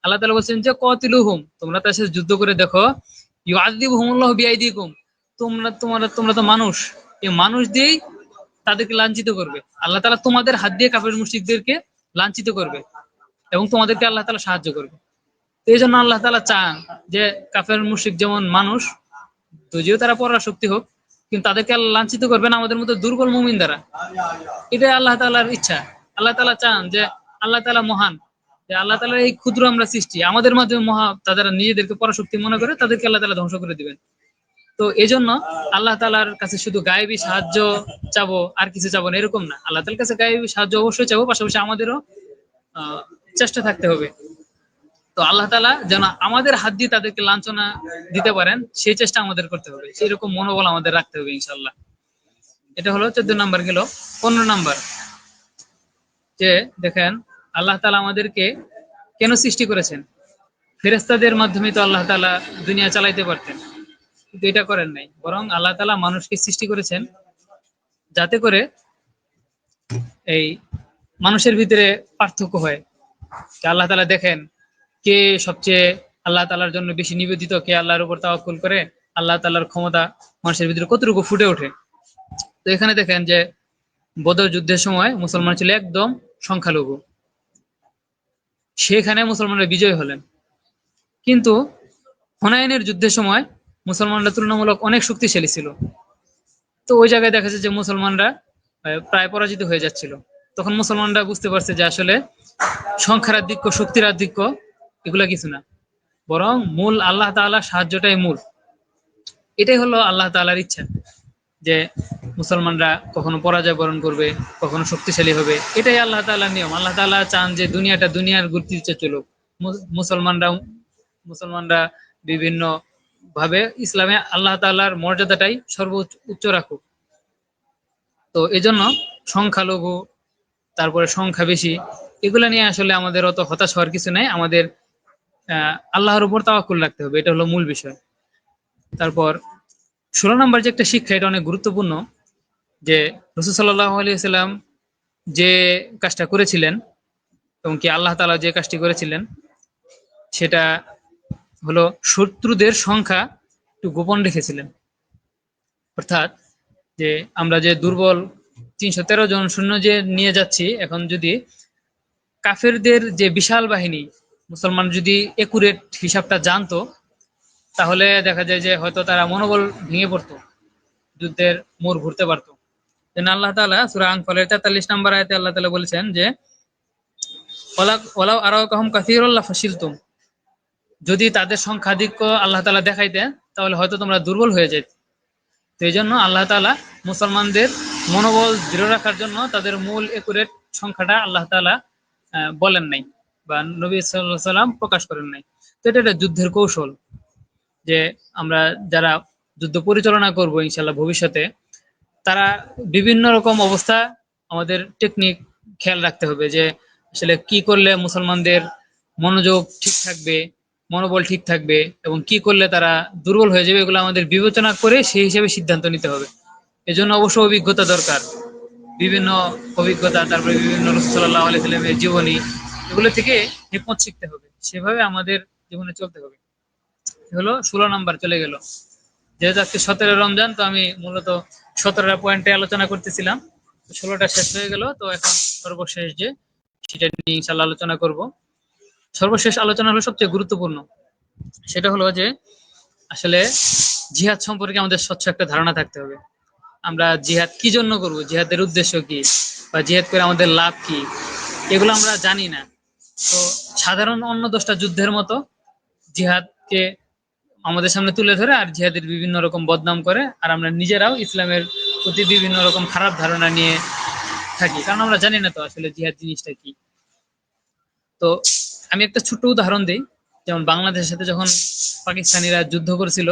আল্লাহ তাআলা বলছেন যে কতিলুহুম, তোমরা তাদের সাথে যুদ্ধ করে দেখো, ইউআযিবুহুমুল্লাহু বিআইদিকুম, তোমরা তো মানুষ, এই মানুষ দিয়েই তাদেরকে লাঞ্ছিত করবে। আল্লাহ তাআলা তোমাদের হাত দিয়ে কাফের মুশরিকদেরকে লাঞ্ছিত করবে এবং তোমাদেরকে আল্লাহ তাআলা সাহায্য করবে। তো এই জন্য আল্লাহ তাআলা চান যে কাফের মুশরিক যেমন মানুষ, যদিও তারা পরাশক্তি হোক, কিন্তু তাদেরকে আল্লাহ লাঞ্ছিত করবেন আমাদের মতো দুর্বল মুমিন দ্বারা। এটাই আল্লাহ তাআলার ইচ্ছা। আল্লাহ তাআলা চান যে আল্লাহ তাআলা মহান, যে আল্লাহ তাআলার এই ক্ষুদ্র আমরা সৃষ্টি, আমাদের মাধ্যমে তারা নিজেদেরকে পরাশক্তি মনে করে তাদেরকে আল্লাহ তাআলা ধ্বংস করে দিবেন। তো এই জন্য আল্লাহ তাআলার কাছে শুধু গায়েবী সাহায্য চাবো আর কিছু চাবো না, এরকম না। আল্লাহ তাআলার কাছে গায়েবী সাহায্য অবশ্যই চাবো, পাশাপাশি আমাদেরও চেষ্টা থাকতে হবে। তো আল্লাহ তাআলা যেন আমাদের হাত দিয়ে তাদেরকে লাঞ্ছনা দিতে পারেন সেই চেষ্টা আমাদের করতে হবে, সেই রকম মনোবল আমাদের রাখতে হবে ইনশাআল্লাহ। এটা হলো 14 নাম্বার। গেল 15 নাম্বার, যে দেখেন আল্লাহ তাআলা আমাদেরকে কেন সৃষ্টি করেছেন? ফেরেশতাদের মাধ্যমে তো আল্লাহ তাআলা দুনিয়া চালাইতে পারতেন, কিন্তু এটা করেন নাই। বরং আল্লাহ তাআলা মানুষকে সৃষ্টি করেছেন যাতে করে এই মানুষের ভিতরে পার্থক্য হয়। আল্লাহ তাআলা দেখেন কে সবচেয়ে আল্লাহ তাআলার জন্য বেশি নিবেদিত, কে আল্লাহর উপর তাওয়াক্কুল করে, আল্লাহ তাআলার ক্ষমতা মানুষের ভিতরে কতটুকু ফুটে ওঠে। তো এখানে দেখেন যে বদর যুদ্ধের সময় মুসলমান ছিল একদম সংখ্যালঘু, সেখানে মুসলমানরা বিজয় হলেন। কিন্তু হুনাইনের যুদ্ধের সময় মুসলমানরা তুলনামূলক অনেক শক্তিশালী ছিল। তো ওই জায়গায় দেখা যাচ্ছে যে মুসলমানরা প্রায় পরাজিত হয়ে যাচ্ছিল। তখন মুসলমানরা বুঝতে পারছে যে আসলে সংখ্যার আধিক্য, শক্তির আধিক্য এগুলা কিছু না, বরং মূল আল্লাহ তাআলার সাহায্যটাই মূল। এটাই হলো আল্লাহ তাআলার ইচ্ছা, যে মুসলমানরা কখনো পরাজয় বরণ করবে, কখনো শক্তিশালী হবে। এটাই আল্লাহ তাআলার নিয়ম। আল্লাহ তাআলা চান যে দুনিয়াটা দুনিয়ার গতিতে চলুক, মুসলমানরা মুসলমানরা বিভিন্ন ভাবে ইসলামে আল্লাহ তাআলার মর্যাদাটাই সর্বোচ্চ উচ্চ রাখুক। তো এজন্য সংখ্যালঘু, তারপরে সংখ্যা বেশি, এগুলা নিয়ে আসলে আমাদের অত হতাশ হওয়ার কিছু নাই। আমাদের আল্লাহর উপর তাওয়াক্কুল রাখতে হবে, এটা হলো মূল বিষয়। তারপর 16 নাম্বার যে একটা শিক্ষা, এটা অনেক গুরুত্বপূর্ণ, যে রাসূল সাল্লাল্লাহু আলাইহি ওয়াসাল্লাম যে কাজটা করেছিলেন এবং কি আল্লাহ তাআলা যে কাজটি করেছিলেন, সেটা হলো শত্রুদের সংখ্যা একটু গোপন রেখেছিলেন। অর্থাৎ যে আমরা যে দুর্বল 313 জন সৈন্য যে নিয়ে যাচ্ছি, এখন যদি কাফেরদের যে বিশাল বাহিনী, মুসলমান যদি একুরেট হিসাবটা জানতো, তাহলে দেখা যায় যে হয়তো তারা মনোবল ভেঙে পড়তো, যুদ্ধের মোড় ঘুরতে পারতো। আল্লাহ তাআলা সূরা আনফালের 43 নাম্বার আয়াতে আল্লাহ তাআলা বলেছেন যে ওয়ালাউ আরাকাহুম কাসীরাল লাফাশিলতুম, যদি তাদের সংখ্যাধিক্য আল্লাহ তাআলা দেখাইতেন তাহলে হয়তো তোমরা দুর্বল হয়ে যেতে। তো এই জন্য আল্লাহ তাআলা মুসলমানদের মনোবল দৃঢ় রাখার জন্য তাদের মূল একুরেট সংখ্যাটা আল্লাহ তাআলা বলেন নাই, বা নবী সাল্লাল্লাহু আলাইহি সাল্লাম প্রকাশ করেন নাই। তো এটা একটা যুদ্ধের কৌশল, যে আমরা যারা যুদ্ধ পরিচালনা করব ইনশাআল্লাহ ভবিষ্যতে, তারা বিভিন্ন রকম অবস্থা, আমাদের টেকনিক খেয়াল রাখতে হবে, যে আসলে কি করলে মুসলমানদের মনোযোগ ঠিক থাকবে, মনোবল ঠিক থাকবে, এবং কি করলে তারা দুর্বল হয়ে যাবে, এগুলো আমাদের বিবেচনা করে সেই হিসেবে সিদ্ধান্ত নিতে হবে। এজন্য অবশ্য অভিজ্ঞতা দরকার, বিভিন্ন অভিজ্ঞতা, তারপরে বিভিন্ন রাসূল সাল্লাল্লাহু আলাইহি সাল্লামের জীবনী, এগুলো থেকে হিকমত শিখতে হবে, সেভাবে আমাদের জীবনে চলতে হবে। হলো 16 নাম্বার চলে গেল। যেহেতু আজকে 17 রমজান, তো আমি মূলত 17টা পয়েন্টে আলোচনা করতেছিলাম, 16টা শেষ হয়ে গেল। তো এখন সর্বশেষ যে সেটা নিয়ে ইনশাআল্লাহ আলোচনা করব। সর্বশেষ আলোচনা হলো সবচেয়ে গুরুত্বপূর্ণ, সেটা হলো যে আসলে জিহাদ সম্পর্কে আমাদের স্বচ্ছ একটা ধারণা থাকতে হবে। আমরা জিহাদ কি জন্য করব, জিহাদের উদ্দেশ্য কি, বা জিহাদ করে আমাদের লাভ কি, এগুলো আমরা জানি না। তো সাধারণ অন্য 10টা যুদ্ধের মতো জিহাদকে আমাদের সামনে তুলে ধরে আর জিহাদের বিভিন্ন রকম বদনাম করে, আর আমরা নিজেরাও ইসলামের প্রতি বিভিন্ন রকম খারাপ ধারণা নিয়ে থাকি, কারণ আমরা জানি না তো আসলে জিহাদ জিনিসটা কি। তো আমি একটা ছোট্ট উদাহরণ দিই। যেমন বাংলাদেশের সাথে যখন পাকিস্তানিরা যুদ্ধ করেছিল,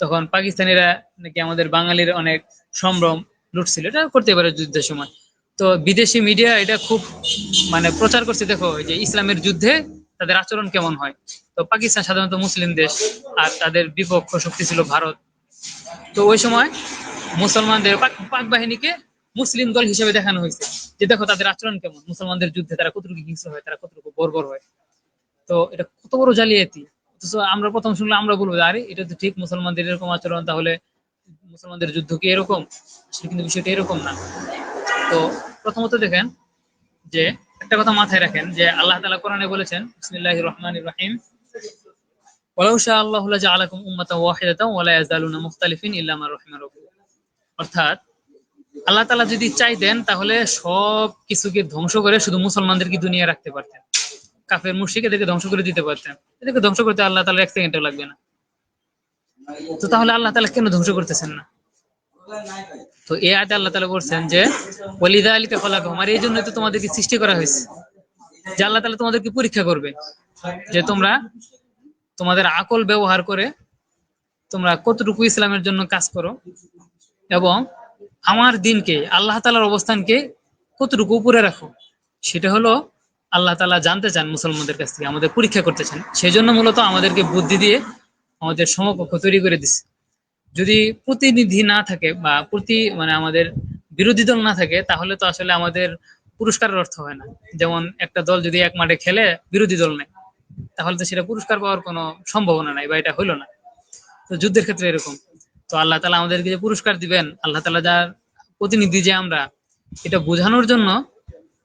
তখন পাকিস্তানিরা নাকি আমাদের বাঙালির অনেক সম্ভ্রম লুটছিল, এটা করতে পারে যুদ্ধের সময়। তো বিদেশি মিডিয়া এটা খুব মানে প্রচার করছে, দেখো যে ইসলামের যুদ্ধে তাদের আচরণ কেমন হয়। তো পাকিস্তান সাধারণত মুসলিম দেশ, আর তাদের বিপক্ষ শক্তি ছিল ভারত। তো ওই সময় মুসলমানদের পাক বাহিনীকে মুসলিম দল হিসেবে দেখানো হয়েছে, যে দেখো তাদের আচরণ কেমন, মুসলমানদের যুদ্ধে তারা কতটুকু হিংস্র হয়, তারা কতটুকু বর্বর হয়। তো এটা কত বড় জালিয়াতি। অথচ আমরা প্রথম শুনলে আমরা বলবো যে, আরে এটা তো ঠিক, মুসলমানদের এরকম আচরণ, তাহলে মুসলমানদের যুদ্ধ কি এরকম? আসলে কিন্তু বিষয়টা এরকম না। তো প্রথমত দেখেন যে, একটা কথা মাথায় রাখেন যে আল্লাহ তাআলা কোরআনে বলেছেন, বিসমিল্লাহির রহমানির রহিম, ওয়ালাউ শা আল্লাহু লাজআলাকুম উম্মাতাও ওয়াহিদাতাও ওয়া লা ইয়াজালুনা মুখতালিফিন ইল্লা মা রাহিমা রাব্বুক। অর্থাৎ আল্লাহ তাআলা যদি চাইতেন তাহলে সব কিছুকে ধ্বংস করে শুধু মুসলমানদেরকে দুনিয়া রাখতে পারতেন, কাফের মুশরিক এদেরকে ধ্বংস করে দিতে পারতেন। এদেরকে ধ্বংস করতে আল্লাহ তাআলার এক সেকেন্ডও লাগবে না। তো তাহলে আল্লাহ তাআলা কেন ধ্বংস করতেছেন না? তো এই আয়াতে আল্লাহ তাআলা বলছেন যে, ওয়ালিযালিকা খালাকাহুম, আর এই জন্যই তো তোমাদেরকে সৃষ্টি করা হয়েছে, যে আল্লাহ তাআলা তোমাদেরকে পরীক্ষা করবে, যে তোমরা তোমাদের আকল ব্যবহার করে তোমরা কতটুকু ইসলামের জন্য কাজ করো, এবং আমার দিনকে, আল্লাহ তাআলার অবস্থানকে কতটুকু উপরে রাখো। সেটা হলো আল্লাহ তাআলা জানতে চান মুসলমানদের কাছ থেকে, আমাদের পরীক্ষা করতে চান। সেই জন্য মূলত আমাদেরকে বুদ্ধি দিয়ে আমাদের সমকক্ষ তৈরি করে দিচ্ছে। যদি প্রতিনিধি না থাকে বা মানে আমাদের বিরোধী দল না থাকে, তাহলে তো আসলে আমাদের পুরস্কারের অর্থ হয় না। যেমন একটা দল যদি এক মাঠে খেলে, বিরোধী দল নেই, তাহলে তো সেটা পুরস্কার পাওয়ার কোনো সম্ভাবনা নাই, বা এটা হইলো না। তো যুদ্ধের ক্ষেত্রে এরকম। তো আল্লাহ তাআলা আমাদেরকে যে পুরস্কার দিবেন, আল্লাহ তাআলা যার প্রতিনিধি যে আমরা, এটা বোঝানোর জন্য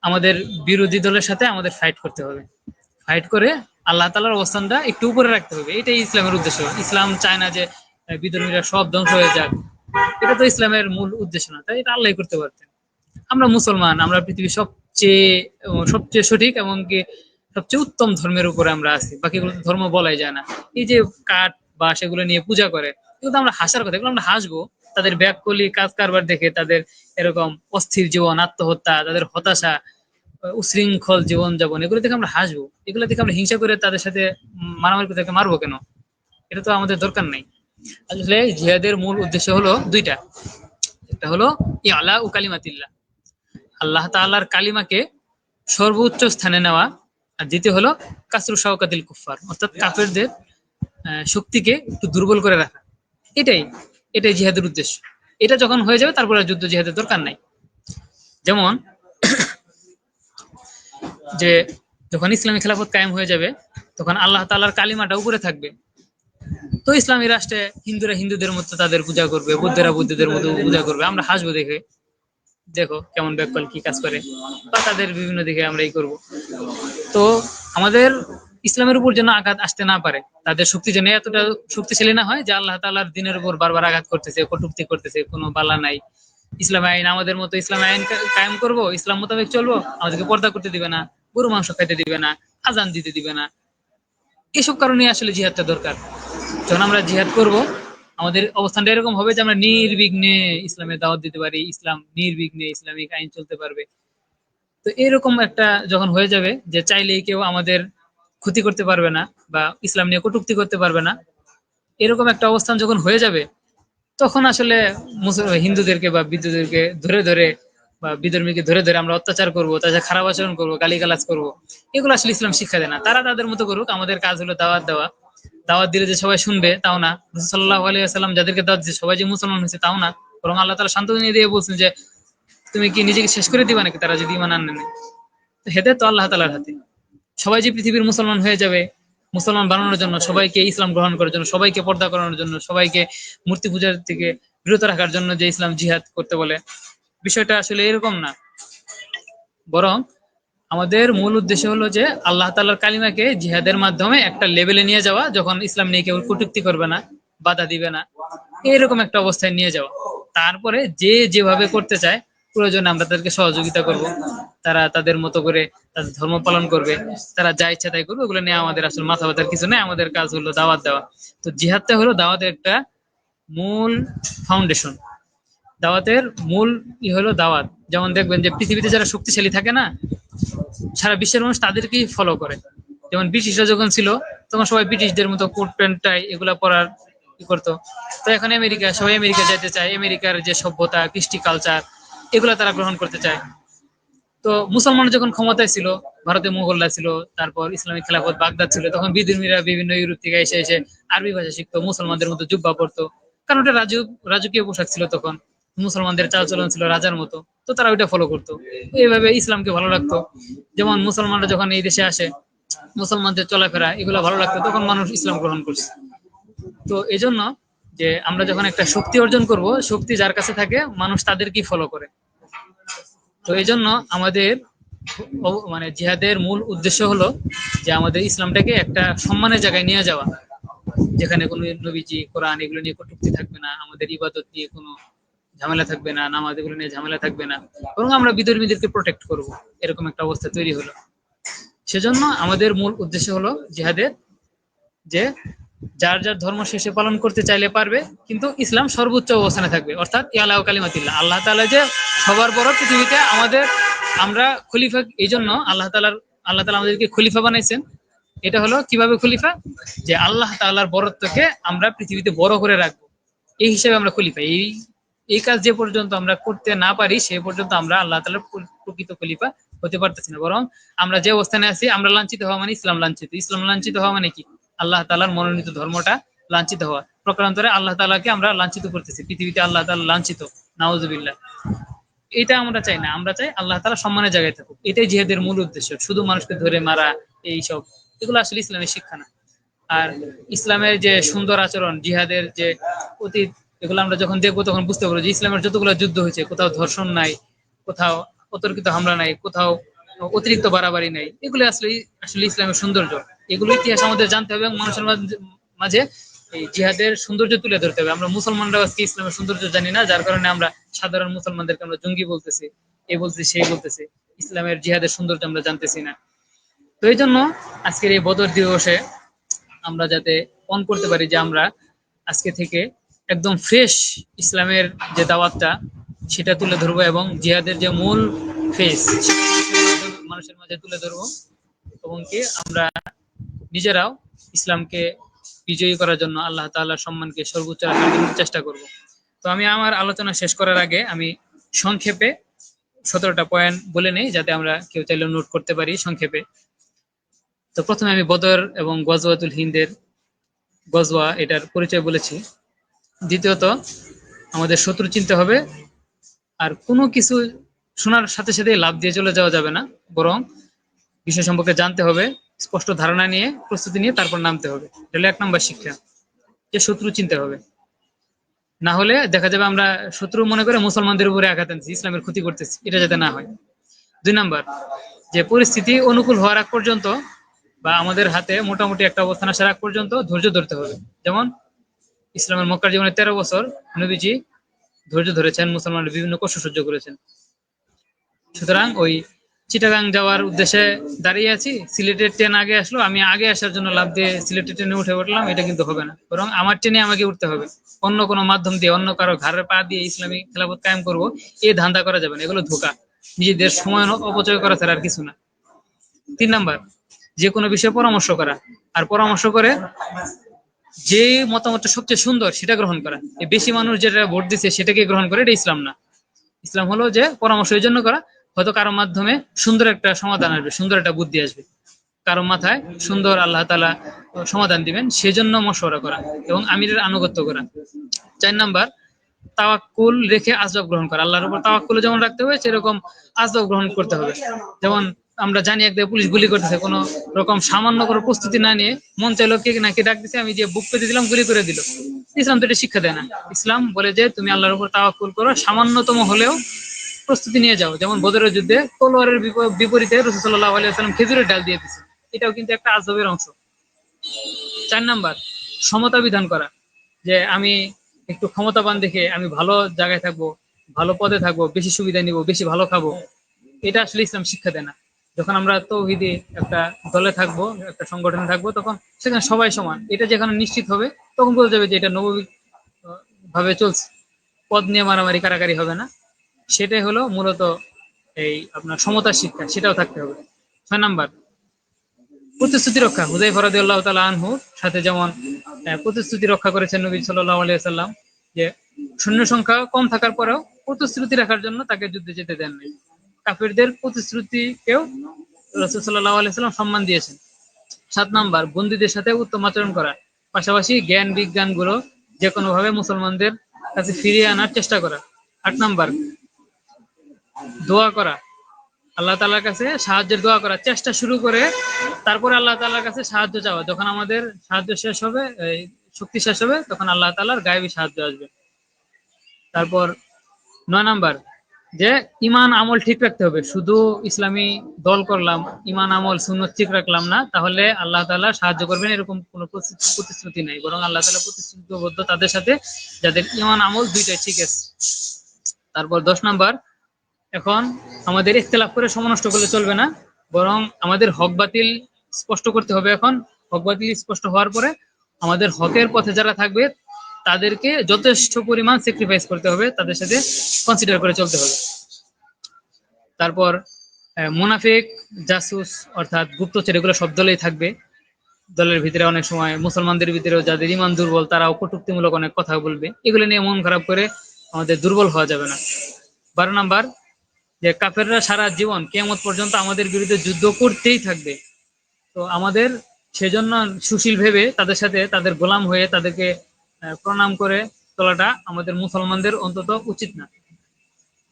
আমাদের বিরোধী দলের সাথে আমাদের ফাইট করতে হবে। ফাইট করে আল্লাহ তাআলার অবস্থানটা একটু উপরে রাখতে হবে। এটাই ইসলামের উদ্দেশ্য। ইসলাম চায় না যে বিধর্মীরা সব ধ্বংস হয়ে যাক। এটা তো ইসলামের মূল উদ্দেশ্য না, তাই এটা আল্লাহই করতে পারতেন। আমরা মুসলমান, আমরা পৃথিবীর সবচেয়ে সঠিক এবং কি সবচেয়ে উত্তম ধর্মের উপরে আমরা আছি, বাকিগুলো তো ধর্ম বলাই যায় না। এই যে কাঠ বা সেগুলো নিয়ে পূজা করে, এগুলো তো আমরা হাসার কথা, এগুলো আমরা হাসবো। তাদের ব্যাককলি কাজ কারবার দেখে, তাদের এরকম অস্থির জীবন, আত্মহত্যা, তাদের হতাশা, উশৃঙ্খল জীবন যাপন, এগুলো থেকে আমরা হাসবো। এগুলো থেকে আমরা হিংসা করে তাদের সাথে মারামারি করে তাদেরকে মারবো কেন? এটা তো আমাদের দরকার নেই। আসলে জিহাদের মূল উদ্দেশ্য হলো দুইটা। একটা হলো ইআলা উ কালিমাতিল্লাহ, আল্লাহ তাআলার কালিমাকে সর্বোচ্চ স্থানে নেওয়া। আর দ্বিতীয় হলো কাসরু শাওকাতিল কুফফার, অর্থাৎ কাফেরদের শক্তিকে একটু দুর্বল করে রাখা। এটাই এটাই জিহাদের উদ্দেশ্য। এটা যখন হয়ে যাবে, তারপরে আর যুদ্ধ জিহাদের দরকার নাই। যেমন যে যখন ইসলামী খেলাফত কায়েম হয়ে যাবে, তখন আল্লাহ তাআলার কালিমাটা উপরে থাকবে। তো ইসলামী রাষ্ট্রে হিন্দুরা হিন্দুদের মতো তাদের পূজা করবে, বৌদ্ধরা বুদ্ধদের মতো পূজা করবে, আমরা হাসবো দেখে, দেখো কেমন ব্যাককল কি কাজ করে, বা তাদের বিভিন্ন দিকে আমরা এই করবো। তো আমাদের ইসলামের উপর যেন আঘাত আসতে না পারে, তাদের শক্তি যেন এতটা শক্তিশালী না হয় যে আল্লাহ তাআলার দিনের উপর বারবার আঘাত করতেছে, কটূক্তি করতেছে, কোনো বালা নাই। ইসলামী আইন আমাদের মতো ইসলামী আইন কায়েম করব, ইসলাম মোতাবেক চলবো, আমাদেরকে পর্দা করতে দিবে না, গরু মাংস খাইতে দিবে না, আজান দিতে দিবে না। এসব কারণে আসলে জিহাদটা দরকার। যখন আমরা জিহাদ করব, আমাদের অবস্থানটা এরকম হবে যে আমরা নির্বিঘ্নে ইসলামের দাওয়াত দিতে পারি, ইসলাম নির্বিঘ্নে ইসলামিক আইন চলতে পারবে। তো এরকম একটা যখন হয়ে যাবে যে চাইলেই কেউ আমাদের ক্ষতি করতে পারবে না, বা ইসলাম নিয়ে কটূক্তি করতে পারবে না, এরকম একটা অবস্থান যখন হয়ে যাবে, তখন আসলে হিন্দুদেরকে বা বিদ্যুদেরকে ধরে ধরে বা বিধর্মীকে ধরে ধরে আমরা অত্যাচার করব, তাদের খারাপ আচরণ করবো, গালিগালাজ করব, এগুলো আসলে ইসলাম শিক্ষা দেয় না। তারা তাদের মতো করুক, আমাদের কাজ হলো দাওয়াত দেওয়া। দাওয়াত দিলে যে সবাই শুনবে তাও না, রাসূল সাল্লাল্লাহু আলাইহি ওয়াসাল্লাম যাদেরকে দাওয়াত দিচ্ছে সবাই যে মুসলমান হয়েছে তাও না, বরং আল্লাহ তাআলা সান্ত্বনা দিয়ে বলছেন যে, তুমি কি নিজেকে শেষ করে দিবা নাকি তারা যদি ঈমান আনে না? তো হেদায়েত তো আল্লাহ তাআলার হাতে। সবাই যে পৃথিবীর মুসলমান হয়ে যাবে, মুসলমান বানানোর জন্য, সবাইকে ইসলাম গ্রহণ করার জন্য, সবাইকে পর্দা করানোর জন্য, সবাইকে মূর্তি পূজার থেকে বিরত রাখার জন্য যে ইসলাম জিহাদ করতে বলে, বিষয়টা আসলে এরকম না। বরং আমাদের মূল উদ্দেশ্য হলো যে আল্লাহ তাআলার কালিমাকে জিহাদের মাধ্যমে একটা লেভেলে নিয়ে যাওয়া, যখন ইসলাম নিয়ে কেউ কটূক্তি করবে না, বাধা দিবে না, এরকম একটা অবস্থায় নিয়ে যাওয়া। তারপরে যে যেভাবে করতে চায়, প্রয়োজনে আমরা তাদেরকে সহযোগিতা করব। তারা তাদের মতো করে তাদের ধর্ম পালন করবে, তারা যা ইচ্ছা তাই করবে, ওগুলো নিয়ে আমাদের আসলে মাথা ব্যথার কিছু নেই। আমাদের কাজ হলো দাওয়াত দেওয়া। তো জিহাদটা হলো দাওয়াতের একটা মূল ফাউন্ডেশন। দাওয়াতের মূল হলো দাওয়াত। যেমন দেখবেন যে পৃথিবীতে যারা শক্তিশালী থাকে না, সারা বিশ্বের মানুষ তাদেরকেই ফলো করে। যেমন ব্রিটিশরা যখন ছিল, তখন সবাই ব্রিটিশদের মতো কোট প্যান্ট টাই এগুলা পরার কি করতো। তো এখন আমেরিকা, সবাই আমেরিকা যেতে চায়, আমেরিকার যে সভ্যতা, কৃষ্টি, কালচার, এগুলা তারা গ্রহণ করতে চায়। তো মুসলমান যখন ক্ষমতায় ছিল, ভারতে মুঘলরা ছিল, তারপর ইসলামিক খেলাফত বাগদাদ ছিল, তখন বিধর্মীরা বিভিন্ন ইউরোপ থেকে এসে এসে আরবি ভাষা শিখতো, মুসলমানদের মতো জুব্বা পরতো, কারণ ওটা রাজকীয় পোশাক ছিল তখন, মুসলমানদের চালচলন ছিল রাজার মতো, তো তারা ওইটা ফলো করতো। এইভাবে ইসলামকে ভালো লাগতো। যেমন মুসলমানরা যখন এই দেশে আসে, মুসলমানদের চলাফেরা এগুলো ভালো লাগতো, তখন মানুষ ইসলাম গ্রহণ করছে। তো এই জন্য যে আমরা যখন একটা শক্তি অর্জন করব, শক্তি যার কাছে থাকে মানুষ তাদেরকেই ফলো করে। তো এই জন্য আমাদের মানে জিহাদের মূল উদ্দেশ্য হলো যে আমাদের ইসলামটাকে একটা সম্মানের জায়গায় নিয়ে যাওয়া, যেখানে কোনো নবীজি কোরআন এগুলো নিয়ে কটূক্তি থাকবে না, আমাদের ইবাদত নিয়ে কোনো ঝামেলা থাকবে না, নামাজ এগুলো নিয়ে ঝামেলা থাকবে না, বরং আমরা বিধর্মীদেরকে প্রোটেক্ট করব, এরকম একটা অবস্থা তৈরি হলো। সেজন্য আমাদের মূল উদ্দেশ্য হলো জিহাদের, যে যার যার ধর্ম শেষে পালন করতে চাইলে পারবে, কিন্তু ইসলাম সর্বোচ্চ অবস্থানে থাকবে, অর্থাৎ ইয়ালাউ কালিমাতিল্লাহ, আল্লাহ তাআলা যে সবার বড় পৃথিবীতে আমাদের, আমরা খলিফা, এই জন্য আল্লাহ তাআলা আমাদেরকে খলিফা বানাইছেন। এটা হলো কিভাবে খলিফা, যে আল্লাহ তাআলার বরত্বকে আমরা পৃথিবীতে বড় করে রাখবো, এই হিসেবে আমরা খলিফা। এই কাজ যে পর্যন্ত আমরা করতে না পারি, সে পর্যন্ত আমরা আল্লাহ তাআলার প্রকৃত খলিফা হতে পারতেছি না। বরং আমরা যে অবস্থানে আছি, আমরা লাঞ্ছিত হওয়া মানে ইসলাম লাঞ্ছিত, ইসলাম লাঞ্ছিত হওয়া মানে কি, আল্লাহ তাআলার মনোনীত ধর্মটা লাঞ্ছিত হওয়া। প্রকারান্তরে আল্লাহ তাআলাকে আমরা লাঞ্ছিত করতেছি, পৃথিবীতে আল্লাহ তাআলা লাঞ্ছিত, নাউজুবিল্লাহ। এটা আমরা চাই না, আমরা চাই আল্লাহ তাআলা সম্মানের জায়গায় থাকুক। এটাই জিহাদের মূল উদ্দেশ্য। শুধু মানুষকে ধরে মারা, এইসব এগুলো আসলে ইসলামের শিক্ষা না। আর ইসলামের যে সুন্দর আচরণ, জিহাদের যে অতীত, এগুলো আমরা যখন দেখবো তখন বুঝতে পারবো যে ইসলামের যতগুলো যুদ্ধ হয়েছে, কোথাও ধর্ষণ নাই, কোথাও অতর্কিত হামলা নাই, কোথাও অতিরিক্ত বাড়াবাড়ি নাই, এগুলো আসলে আসলে ইসলামের সৌন্দর্য। এগুলো ইতিহাস আমাদের জানতে হবে এবং মানুষের মাঝে এই জিহাদের সৌন্দর্য তুলে ধরতে হবে। আমরা মুসলমানরা আজকে ইসলামের সৌন্দর্য জানি না, যার কারণে আমরা সাধারণ মুসলমানদেরকে আমরা জঙ্গি বলতেছি, এই বলতেছি সেই বলতেছি, ইসলামের জিহাদের সৌন্দর্য আমরা জানতেছি না। তো এই জন্য আজকের এই বদর দিবসে আমরা যাতে অন করতে পারি যে আমরা আজকে থেকে একদম ফ্রেশ ইসলামের যে দাওয়াতটা সেটা তুলে ধরবো, এবং জিহাদের যে মূল ফেস মানুষের মাঝে তুলে ধরবো, এবং কি আমরা নিজেরাও ইসলামকে বিজয়ী করার জন্য আল্লাহ তাআলার সম্মানকে সর্বোচ্চ রাখার জন্য চেষ্টা করব। তো আমি আমার আলোচনা শেষ করার আগে আমি সংক্ষেপে 17টা পয়েন্ট বলে নেই, যাতে আমরা কেউ চাইলে নোট করতে পারি সংক্ষেপে। তো প্রথমে আমি বদর এবং গজওয়াতুল হিন্দের গজওয়া এটার পরিচয় বলেছি। দ্বিতীয়ত, আমাদের শত্রু চিনতে হবে, আর কোনো কিছু শোনার সাথে সাথে লাভ দিয়ে চলে যাওয়া যাবে না, বরং বিষয় সম্পর্কে জানতে হবে, স্পষ্ট ধারণা নিয়ে প্রস্তুতি নিয়ে তারপর নামতে হবে। এটা হলো 1 নম্বর শিক্ষা, যে শত্রু চিনতে হবে। না হলে দেখা যাবে আমরা শত্রু মনে করে মুসলমানদের উপরে আঘাত আনছি, ইসলামের ক্ষতি করতেছি, এটা যাতে না হয়। 2 নম্বর, যে পরিস্থিতি অনুকূল হওয়ার আগ পর্যন্ত বা আমাদের হাতে মোটামুটি একটা অবস্থান আসার আগ পর্যন্ত ধৈর্য ধরতে হবে। যেমন ইসলামের মক্কার জীবনে 13 বছর নবীজি ধৈর্য ধরেছেন, মুসলমানরা বিভিন্ন কষ্ট সহ্য করেছেন। সুতরাং ওই চিটাগাং যাওয়ার উদ্দেশ্যে দাঁড়িয়ে আছি, সিলেটের ট্রেন আগে আসলো, আমি আগে আসার জন্য লাফ দিয়ে সিলেটের ট্রেনে উঠে উঠলাম, এটা কিন্তু হবে না। বরং আমার ট্রেনে আমাকে উঠতে হবে, অন্য কোনো মাধ্যম দিয়ে, অন্য কারো ঘাড়ের পা দিয়ে ইসলামী খেলাফত কায়েম করবো, এই ধান্দা করা যাবে না, এগুলো ধোঁকা, নিজেদের সময় অপচয় করা ছাড়া আর কিছু না। 3 নাম্বার, যে কোনো বিষয়ে পরামর্শ করা, আর পরামর্শ করে যে মতামতটা সবচেয়ে সুন্দর সেটা গ্রহণ করা। এই বেশি মানুষ যেটা ভোট দিচ্ছে সেটাকে গ্রহণ করে, এটা ইসলাম না। ইসলাম হলো যে পরামর্শ এই জন্য করা, হয়তো কারো মাধ্যমে সুন্দর একটা সমাধান আসবে, সুন্দর একটা বুদ্ধি আসবে, কারো মাথায় সুন্দর আল্লাহ তাআলা সমাধান দিবেন, সেজন্য মশওয়ারা করা এবং আমিরের আনুগত্য করা। 4 নাম্বার, তাওয়াক্কুল রেখে আজব গ্রহণ করা। আল্লাহর উপর তাওয়াক্কুল যেমন রাখতে হবে, সেরকম আজব গ্রহণ করতে হবে। যেমন আমরা জানি একদিকে পুলিশ গুলি করতেছে, কোনো রকম সামান্য কোনো প্রস্তুতি না নিয়ে মন চাইলো কে নাকি ডাক দিছে, আমি যে বুক পেতে দিলাম, গুলি করে দিল। ইসলাম তো এটা শিক্ষা দেয় না। ইসলাম বলে যে তুমি আল্লাহর উপর তাওয়াক্কুল করো, সামান্যতম হলেও প্রস্তুতি নিয়ে যাও। যেমন বদরের যুদ্ধে তলোয়ারের বিপরীতে রাসূল সাল্লাল্লাহু আলাইহি ওয়াসাল্লাম খেজুরের ডাল দিয়ে দিয়েছে, এটাও কিন্তু একটা আজবের অংশ। 4 নাম্বার, সমতা বিধান করা, যে আমি একটু ক্ষমতাবান দেখে আমি ভালো জায়গায় থাকবো, ভালো পদে থাকবো, বেশি সুবিধা নিব, বেশি ভালো খাবো, এটা আসলে ইসলাম শিক্ষা দেয় না। যখন আমরা তৌহিদে একটা দলে থাকবো, একটা সংগঠনে থাকবো, তখন সেখানে সবাই সমান, এটা যেখানে নিশ্চিত হবে, তখন বোঝা যাবে যে এটা নবী ভাবে চলছে, পদ নিয়ে মারামারি কারাকারি হবে না। সেটাই হলো মূলত এই আপনার সমতার শিক্ষা, সেটাও থাকতে হবে। 6 নাম্বার, প্রতিশ্রুতি রক্ষা। হুযায়ফা রাদিয়াল্লাহু তাআলা আনহুর সাথে যেমন প্রতিশ্রুতি রক্ষা করেছেন নবী সাল্লাল্লাহু আলাইহি ওয়াসাল্লাম, যে সৈন্য সংখ্যা কম থাকার পরেও প্রতিশ্রুতি রাখার জন্য তাকে যুদ্ধে যেতে দেন নাই। কাফিরদের প্রতিশ্রুতিকেও রাসূল সাল্লাল্লাহু আলাইহি ওয়াসাল্লাম সম্মান দিয়েছেন। 7 নাম্বার, বন্দীদের সাথে উত্তম আচরণ করা, পাশাপাশি জ্ঞান বিজ্ঞান গুলো যে কোনো ভাবে মুসলমানদের কাছে ফিরিয়ে আনার চেষ্টা করা। 8 নাম্বার, দোয়া করা, আল্লাহ তাআলার কাছে সাহায্যের দোয়া করা, চেষ্টা শুরু করে তারপরে আল্লাহ তাআলার কাছে সাহায্য চাওয়া। যখন আমাদের সাহায্য শেষ হবে, এই শক্তি শেষ হবে, তখন আল্লাহ তাআলার গায়েবী সাহায্য আসবে। তারপর 9 নাম্বার, যে ইমান আমল ঠিক রাখতে হবে। শুধু ইসলামী দল করলাম, ইমান আমল সুন্নত ঠিক রাখলাম না, তাহলে আল্লাহ তাআলা সাহায্য করবেন এরকম কোনো প্রতিশ্রুতি নাই। বরং আল্লাহ তাআলা প্রতিশ্রুতিবদ্ধ তাদের সাথে যাদের ইমান আমল দুইটাই ঠিক আছে। তারপর 10 নাম্বার, এখন আমাদের ইখতিলাফ করে সময় নষ্ট করলে চলবে না, বরং আমাদের হক বাতিল স্পষ্ট করতে হবে। এখন হক বাতিল স্পষ্ট হওয়ার পরে আমাদের হকের পথে যারা থাকবে তাদেরকে যথেষ্ট পরিমাণ স্যাক্রিফাইস করতে হবে, তাদের সাথে কনসিডার করে চলতে হবে। তারপর মুনাফিক, জাসুস অর্থাৎ গুপ্তচর, এগুলো সব দলেই থাকবে। দলের ভিতরে অনেক সময় মুসলমানদের ভিতরেও যাদের ইমান দুর্বল তারাও কটূক্তিমূলক অনেক কথা বলবে, এগুলো নিয়ে মন খারাপ করে আমাদের দুর্বল হওয়া যাবে না। 12 নাম্বার, যে কাফেররা সারা জীবন কিয়ামত পর্যন্ত আমাদের বিরুদ্ধে যুদ্ধ করতেই থাকবে। তো আমাদের সেজন্য সুশীল ভেবে তাদের সাথে তাদের গোলাম হয়ে তাদেরকে প্রণাম করে চলাটা আমাদের মুসলমানদের অন্তত উচিত না।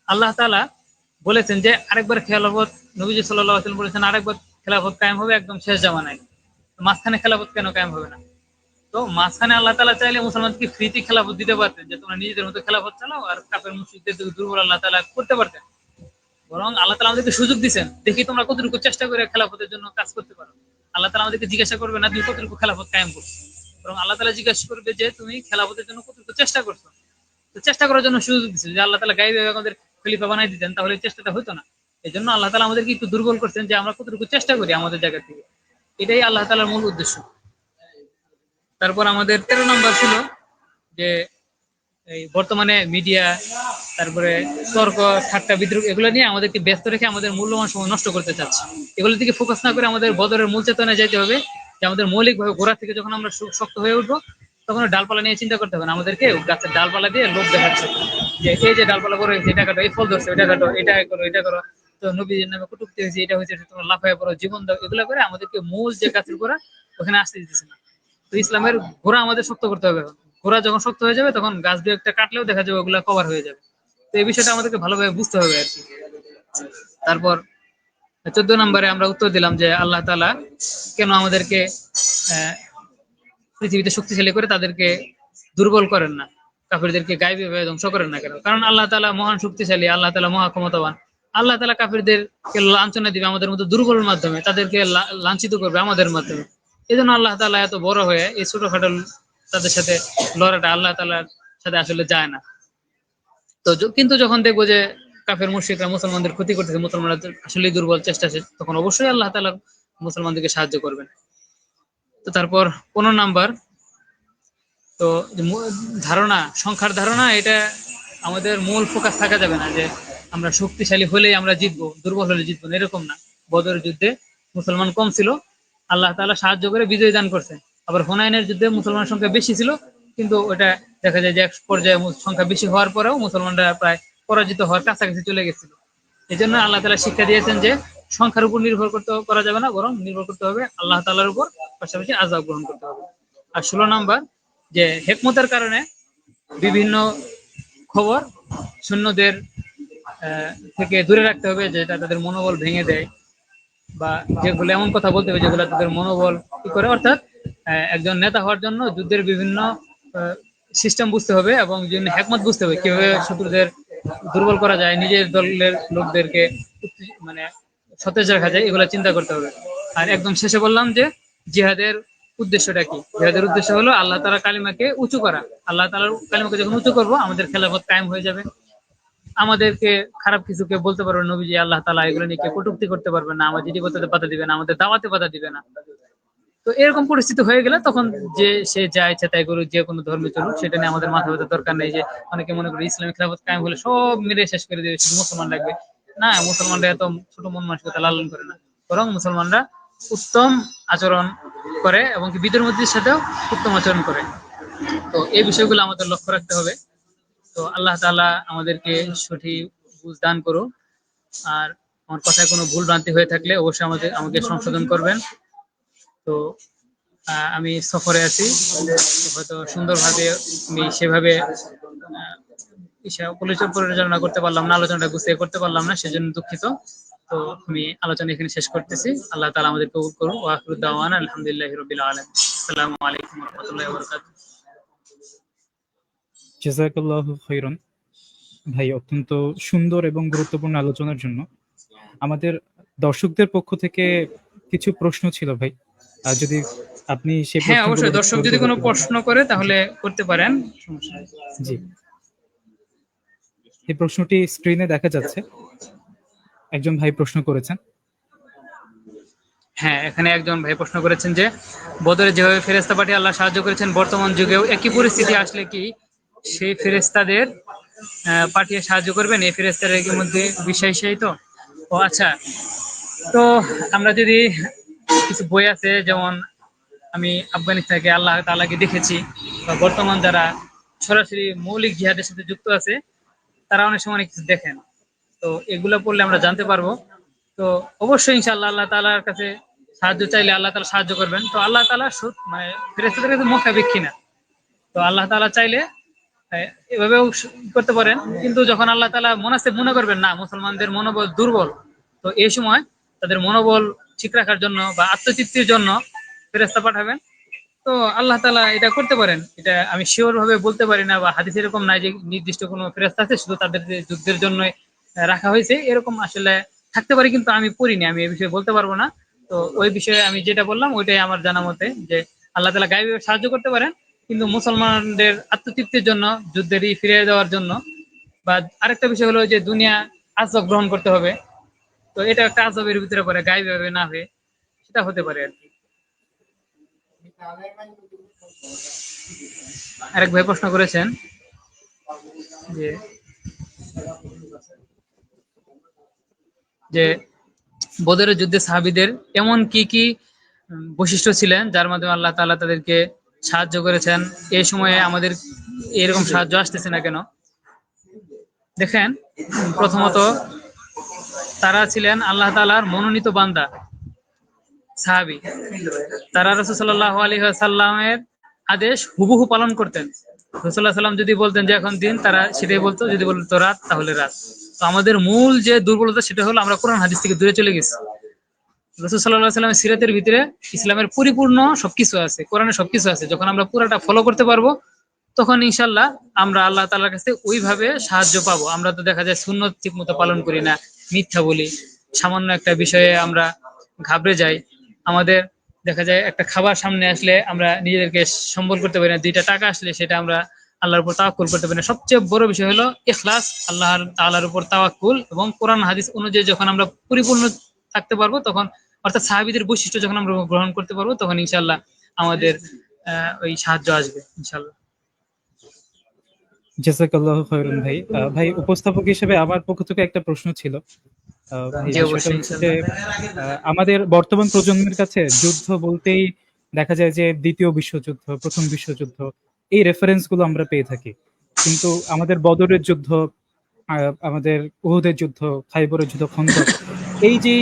আল্লাহ তাআলা বলেছেন যে আরেকবার খেলাফত, নবীজি সাল্লাল্লাহু আলাইহি ওয়াসাল্লাম বলেছেন আরেকবার খেলাফত কায়েম হবে একদম শেষ জামানায়। মাঝখানে খেলাফত কেন কায়েম হবে না? তো মাঝখানে আল্লাহ তাআলা চাইলে মুসলমানকে ফ্রিতে খেলাফত দিতে পারতেন, যে তোমরা নিজেদের মতো খেলাফত চালাও, আর কাফের মুশরিকদের দুর্বল আল্লাহ তাআলা করতে পারতেন। বরং আল্লাহ তাআলা আমাদেরকে সুযোগ দিচ্ছেন, দেখি তোমরা কতটুকু চেষ্টা করে খেলাফতের জন্য কাজ করতে পারো। আল্লাহ তাআলা আমাদেরকে জিজ্ঞাসা করবে না তুমি কতটুকু খেলাফত কায়েম করছো, বরং আল্লাহ তাআলা জিজ্ঞাসা করবে যে তুমি খেলাফতের জন্য কতটুকু চেষ্টা করছো। তো চেষ্টা করার জন্য সুযোগ দিচ্ছে। যে আল্লাহ তাআলা গায়েবী আমাদের খলিফা বানাই দিতেন তাহলে এই চেষ্টাটা হতো না। এই জন্য আল্লাহ তাআলা আমাদেরকে একটু দুর্বল করছেন যে আমরা কতটুকু চেষ্টা করি আমাদের জায়গা থেকে। এটাই আল্লাহ তাআলার মূল উদ্দেশ্য। তারপর আমাদের 13 নম্বর ছিল যে এই বর্তমানে মিডিয়া, তারপরে তর্ক ঠাট্টা বিদ্রুপ, এগুলো নিয়ে আমাদেরকে ব্যস্ত রেখে আমাদের মূল্যবান সময় নষ্ট করতে চাচ্ছে। এগুলোর দিকে ফোকাস না করে আমাদের বদরের মূল চেতনায় যেতে হবে, যে আমাদের মৌলিকভাবে গোড়া থেকে যখন আমরা শক্ত হয়ে উঠবো তখন ডালপালা নিয়ে চিন্তা করতে হবে না। আমাদেরকে গাছের ডালপালা দিয়ে লোক দেখাচ্ছে যে এই যে ডালপালা বড় হয়েছে, এটা কাটো, এই ফল ধরছে, এটা কাটো, এটা করো, এটা করো, তো নবীর নামে কটূক্তি হয়েছে, এটা হয়েছে, তোমরা লাফায় পড়ো, জীবন দাও, এগুলো করে আমাদেরকে মূল যে গাছের গোড়া ওখানে আসতে দিতেছে না। তো ইসলামের গোড়া আমাদের শক্ত করতে হবে। এখন গোড়া যখন শক্ত হয়ে যাবে তখন গাছ দু একটা কাটলেও দেখা যাবে ওগুলা কভার হয়ে যাবে। তো এই বিষয়টা আমাদেরকে ভালোভাবে বুঝতে হবে আর কি। তারপর 14 নম্বরে আমরা উত্তর দিলাম যে আল্লাহ তাআলা কেন আমাদেরকে আহ, পৃথিবীতে শক্তিশালী করে তাদেরকে দুর্বল করেন না, কাফিরদেরকে গায়েবী ভাবে ধ্বংস করেন না কেন? কারণ আল্লাহ তাআলা মহান শক্তিশালী, আল্লাহ তাআলা মহা ক্ষমতাবান। আল্লাহ তাআলা কাফিরদেরকে লাঞ্ছনা দিবে আমাদের মতো দুর্বলের মাধ্যমে, তাদেরকে লাঞ্ছিত করবে আমাদের মাধ্যমে। এই জন্য আল্লাহ তাআলা এত বড় হয়ে এই ছোটখাটো তাদের সাথে লড়াটা আল্লাহ তাআলার সাথে আসলে যায় না। তো কিন্তু যখন দেখবো যে কাফের মুশরিকরা মুসলমানদের ক্ষতি করতেছে, মুসলমানরা আসলেই দুর্বল, চেষ্টা শেষ, তখন অবশ্যই আল্লাহ তাআলা মুসলমানদেরকে সাহায্য করবেন। তো তারপর 15 নাম্বার, তো ধারণা, সংখ্যার ধারণা, এটা আমাদের মূল ফোকাস থাকা যাবে না যে আমরা শক্তিশালী হলেই আমরা জিতবো, দুর্বল হলে জিতবো না, এরকম না। বদরের যুদ্ধে মুসলমান কম ছিল, আল্লাহ তাআলা সাহায্য করে বিজয় দান করছেন। আবার হুনাইনের যুদ্ধে মুসলমানের সংখ্যা বেশি ছিল, কিন্তু ওটা দেখা যায় যে এক পর্যায়ে সংখ্যা বেশি হওয়ার পরেও মুসলমানরা প্রায় পরাজিত হওয়ার কাছাকাছি চলে গেছিল। এই জন্য আল্লাহ তাআলা শিক্ষা দিয়েছেন যে সংখ্যার উপর নির্ভর করা যাবে না, বরং নির্ভর করতে হবে আল্লাহ তাআলার উপর, পাশাপাশি আযাব গ্রহণ করতে হবে। আর 16 নাম্বার, যে হেকমতের কারণে বিভিন্ন খবর সৈন্যদের থেকে দূরে রাখতে হবে, যেটা তাদের মনোবল ভেঙে দেয়, বা যেগুলো এমন কথা বলতে হবে যেগুলো তাদের মনোবল কি করে। অর্থাৎ একজন নেতা হওয়ার জন্য যুদ্ধের বিভিন্ন সিস্টেম বুঝতে হবে এবং হেকমত বুঝতে হবে কিভাবে শত্রুদের দুর্বল করা যায়, নিজের দলের লোকদেরকে মানে সতেজ রাখা যায়, এগুলো চিন্তা করতে হবে। আর একদম শেষে বললাম যে জিহাদের উদ্দেশ্যটা কি? জিহাদের উদ্দেশ্য হলো আল্লাহ তাআলার কালিমাকে উঁচু করা। আল্লাহ তাআলার কালিমাকে যখন উঁচু করবো আমাদের খেলাফত কায়েম হয়ে যাবে। আমাদেরকে খারাপ কিছু কেউ বলতে পারবে নবীজি আল্লাহ তাআলা এগুলো নিয়ে কটূক্তি করতে পারবে না, আমাদের জীবনে বাধা দিবে না, আমাদের দাওয়াতে বাধা দিবে না। তো এরকম পরিস্থিতি হয়ে গেলে তখন যে সে যা ইচ্ছা তাই করুক, যে কোনো ধর্মে চলুক, সেটা নিয়ে আমাদের মাথা ব্যথার দরকার নেই। যে অনেকে মনে করে ইসলামিক খেলাফত কায়েম হলে সব মেরে শেষ করে দেবে, শুধু মুসলমান লাগবে। না, মুসলমানরা এত ছোট মন মানসিকতা লালন করে না, বরং মুসলমানরা উত্তম আচরণ করে এবং বিধর্মীদের সাথেও উত্তম আচরণ করে। তো এই বিষয়গুলো আমাদের লক্ষ্য রাখতে হবে। তো আল্লাহ তাআলা আমাদেরকে সঠিক বুঝ দান করুন। আর আমার কথায় কোনো ভুল ভ্রান্তি হয়ে থাকলে অবশ্যই আমাকে সংশোধন করবেন। তো আমি সফরে আছি, হয়তো সুন্দরভাবে আমি সেভাবে পরিচালনা করতে পারলাম না, আলোচনাটা গুছিয়ে করতে পারলাম না, সেজন্য দুঃখিত। তো আমি আলোচনা এখানে শেষ করতেছি। আল্লাহ তাআলা আমাদের কবুল করুন। ওয়া আখিরু দাওয়ানা আলহামদুলিল্লাহি রাব্বিল আলামিন। আসসালামু আলাইকুম ওয়া রাহমাতুল্লাহি ওয়া বারাকাতুহু। জাযাকাল্লাহু খাইরান ভাই, অত্যন্ত সুন্দর এবং গুরুত্বপূর্ণ আলোচনার জন্য। আমাদের দর্শকদের পক্ষ থেকে কিছু প্রশ্ন ছিল ভাই। যদি আপনি সেই হ্যাঁ, অবশ্যই প্রশ্নগুলোর দর্শক যদি উত্তরগুলো কোনো দিতেন। প্রশ্ন করে জি, তাহলে করতে পারেন, সমস্যা নেই। জি। এই প্রশ্নটি স্ক্রিনে দেখা যাচ্ছে। একজন ভাই প্রশ্ন করেছেন। হ্যাঁ, এখানে একজন ভাই প্রশ্ন করেছেন যে বদরে যেভাবে ফেরেশতা পাঠিয়ে আল্লাহ সাহায্য করেছেন, বর্তমান যুগেও একই পরিস্থিতি আসলে কি সেই ফেরেশতাদের পাঠিয়ে সাহায্য করবেন? এই ফেরেশতারা এর মধ্যে বিশ্বাসী তো? ও আচ্ছা। তো আমরা যদি কিছু বই আছে, যেমন আমি আফগানিস্তানকে আল্লাহ তাআলাকে দেখেছি, বা বর্তমান যারা সরাসরি মৌলিক জিহাদের সাথে যুক্ত আছে, তারা অনেক সময় অনেক কিছু দেখেন। তো এগুলো পড়লে আমরা জানতে পারবো। তো অবশ্যই ইনশাআল্লাহ আল্লাহ তাআলার কাছে সাহায্য চাইলে আল্লাহ তাআলা সাহায্য করবেন। তো আল্লাহ তাআলা মানে ফেরেশতাদের কাছে মুখাপেক্ষী না। তো আল্লাহ তাআলা চাইলে এভাবেও করতে পারেন। কিন্তু যখন আল্লাহ তাআলা মুনাসিব মনে করবেন না মুসলমানদের মনোবল দুর্বল, তো এই সময় তাদের মনোবল ঠিক রাখার জন্য বা আত্মতৃপ্তির জন্য ফেরেশতা পাঠাবেন। তো আল্লাহ তাআলা এটা করতে পারেন, এটা আমি শিওর ভাবে বলতে পারি না, বা হাদিস এরকম নাই যে নির্দিষ্ট কোনো ফেরেশতা আছে শুধু তাদের যে যুদ্ধের জন্য রাখা হয়েছে, এরকম আসলে থাকতে পারে, কিন্তু আমি পড়িনি, আমি এই বিষয়ে বলতে পারবো না। তো ওই বিষয়ে আমি যেটা বললাম ওইটাই আমার জানা মতে, যে আল্লাহ তাআলা গায়েবী সাহায্য করতে পারেন, কিন্তু মুসলমানদের আত্মতৃপ্তির জন্য, যুদ্ধেরই ফিরে দেওয়ার জন্য, বা আরেকটা বিষয় হলো যে দুনিয়া আযাব গ্রহণ করতে হবে। তো এটা একটা আযাবের ভিতরে পড়ে, গায়েবী ভাবে না হয়ে, সেটা হতে পারে আর কি। আরেক ভাই প্রশ্ন করেছেন যে যে বদরের যুদ্ধে সাহাবীদের এমন কি কি বৈশিষ্ট্য ছিলেন যার মাধ্যমে আল্লাহ তাআলা তাদেরকে সাহায্য করেছেন, এই সময়ে আমাদের এরকম সাহায্য আসতেছে না কেন? দেখেন, প্রথমত তারা ছিলেন আল্লাহ তাআলার মনোনীত বান্দা, সাহাবী। তারা রাসূল সাল্লাল্লাহু আলাইহি ওয়াসাল্লামের আদেশ হুবহু পালন করতেন। রাসূল সাল্লাল্লাহু আলাইহি ওয়াসাল্লাম যদি বলতেন যে এখন দিন, তারা সেটাই বলতো, যদি বলতো রাত তাহলে রাত। তো আমাদের মূল যে দুর্বলতা সেটা হলো আমরা কোরআন হাদিস থেকে দূরে চলে গেছি। রাসূল সাল্লাল্লাহু আলাইহি ওয়াসাল্লামের সিরাতের ভিতরে ইসলামের পরিপূর্ণ সবকিছু আছে, কোরআনে সবকিছু আছে। যখন আমরা পুরাটা ফলো করতে পারবো, তখন ইনশাআল্লাহ আমরা আল্লাহ তাআলার কাছে ওইভাবে সাহায্য পাবো। আমরা তো দেখা যায় সুন্নত ঠিকমতো পালন করি না, মিথ্যা বলি, সামান্য একটা বিষয়ে আমরা ঘাবড়ে যাই। আমাদের দেখা যায় একটা খাবার সামনে আসলে আমরা নিজেদেরকে সম্বল করতে পারি না, 2টা টাকা আসলে সেটা আমরা আল্লাহর উপর তাওয়াক্কুল করতে পারি না। সবচেয়ে বড় বিষয় হলো ইখলাস, আল্লাহর তাআলার উপর তাওয়াক্কুল, এবং কোরআন হাদিস অনুযায়ী যখন আমরা পরিপূর্ণ থাকতে পারবো, তখন অর্থাৎ সাহাবীদের বৈশিষ্ট্য যখন আমরা গ্রহণ করতে পারবো, তখন ইনশাআল্লাহ আমাদের ওই সাহায্য আসবে ইনশাআল্লাহ। জাযাকাল্লাহু খাইরান ভাই। ভাই, উপস্থাপক হিসেবে আমার পক্ষ থেকে একটা প্রশ্ন ছিল। ভাই, জি, বিষয়টা অবশ্যই হচ্ছে যে ইনশাআল্লাহ। আমাদের বর্তমান প্রজন্মের কাছে যুদ্ধ বলতেই দেখা যায় যে ২য় বিশ্বযুদ্ধ, ১ম বিশ্বযুদ্ধ, এই রেফারেন্স গুলো আমরা পেয়ে থাকি। কিন্তু আমাদের বদরের যুদ্ধ, আ আমাদের উহুদের যুদ্ধ, খাইবরের যুদ্ধ, খন্দক, এই যে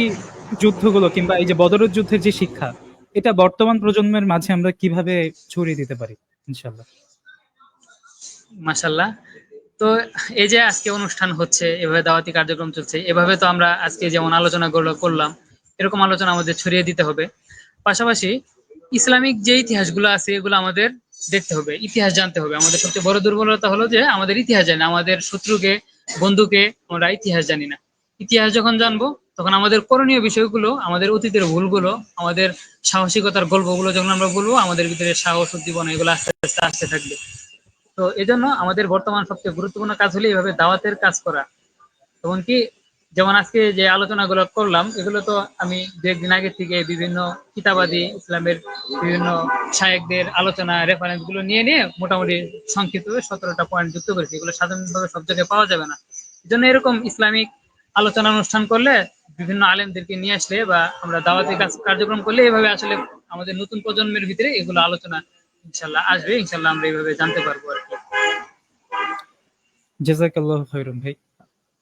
যুদ্ধগুলো কিংবা এই যে বদরের যুদ্ধের যে শিক্ষা, এটা বর্তমান প্রজন্মের মাঝে আমরা কিভাবে ছড়িয়ে দিতে পারি? ইনশাআল্লাহ। মাশাআল্লাহ। তো এই যে আজকে অনুষ্ঠান হচ্ছে, এভাবে দাওয়াতি কার্যক্রম চলছে, এভাবে তো আমরা আজকে যেমন আলোচনা করলাম, এরকম আলোচনা আমাদের ছড়িয়ে দিতে হবে। পাশাপাশি ইসলামিক যে ইতিহাসগুলো আছে এগুলো আমাদের দেখতে হবে, ইতিহাস জানতে হবে। আমাদের সবচেয়ে বড় দুর্বলতা হলো যে আমাদের ইতিহাস জানি না, আমাদের শত্রুকে, বন্ধুকে আমরা ইতিহাস জানি না। ইতিহাস যখন জানবো, তখন আমাদের করণীয় বিষয়গুলো, আমাদের অতীতের ভুলগুলো, আমাদের সাহসিকতার গল্পগুলো যখন আমরা বলবো, আমাদের ভিতরে সাহস, উদ্দীপনা এগুলো আস্তে আস্তে আসতে থাকবে। তো এজন্য আমাদের বর্তমান সবচেয়ে গুরুত্বপূর্ণ কাজ হলো এইভাবে দাওয়াতের কাজ করা। এমনকি যেমন আজকে যে আলোচনাগুলো করলাম, এগুলো তো আমি 2 একদিন আগে থেকে বিভিন্ন কিতাবাদি ইসলামের বিভিন্ন শায়েখদের আলোচনা রেফারেন্স গুলো নিয়ে নিয়ে মোটামুটি সংক্ষিপ্ত 17টা পয়েন্ট যুক্ত করেছি। এগুলো সাধারণভাবে সব জায়গায় পাওয়া যাবে না। এই জন্য এরকম ইসলামিক আলোচনা অনুষ্ঠান করলে, বিভিন্ন আলেমদেরকে নিয়ে আসলে, বা আমরা দাওয়াতি কার্যক্রম করলে, এভাবে আসলে আমাদের নতুন প্রজন্মের ভিতরে এগুলো আলোচনা ইনশাল্লাহ আসবে। ইনশাল্লাহ আমরা এইভাবে জানতে পারবো আর কি। জাযাকাল্লাহু খাইরান ভাই।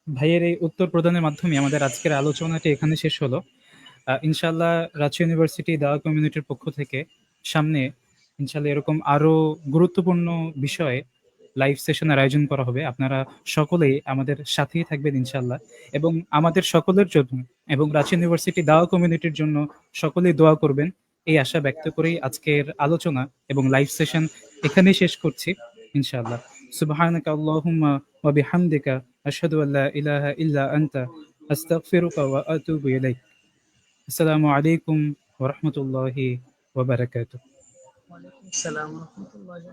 ভাইয়ের এই উত্তর প্রদানের মাধ্যমে আমাদের আজকের আলোচনাটি এখানে শেষ হলো। ইনশাআল্লাহ রাজশাহী ইউনিভার্সিটি দাওয়া কমিউনিটির পক্ষ থেকে সামনে ইনশাআল্লাহ এরকম আরো গুরুত্বপূর্ণ বিষয়ে লাইভ সেশনের আয়োজন করা হবে। আপনারা সকলেই আমাদের সাথেই থাকবেন ইনশাআল্লাহ, এবং আমাদের সকলের জন্য এবং রাজশাহী ইউনিভার্সিটি দাওয়া কমিউনিটির জন্য সকলেই দোয়া করবেন। এই আশা ব্যক্ত করেই আজকের আলোচনা এবং লাইভ সেশন এখানেই শেষ করছি ইনশাআল্লাহ। সুবহানাকা আল্লাহুম্মা ওয়া বিহামদিকা আশহাদু আল্লা ইলাহা ইল্লা আনতা আস্তাগফিরুকা ওয়া আতুবু ইলাইক। আসসালামু আলাইকুম ওয়া রাহমাতুল্লাহি ওয়া বারাকাতুহু। ওয়ালাইকুম আসসালাম ওয়া রাহমাতুল্লাহি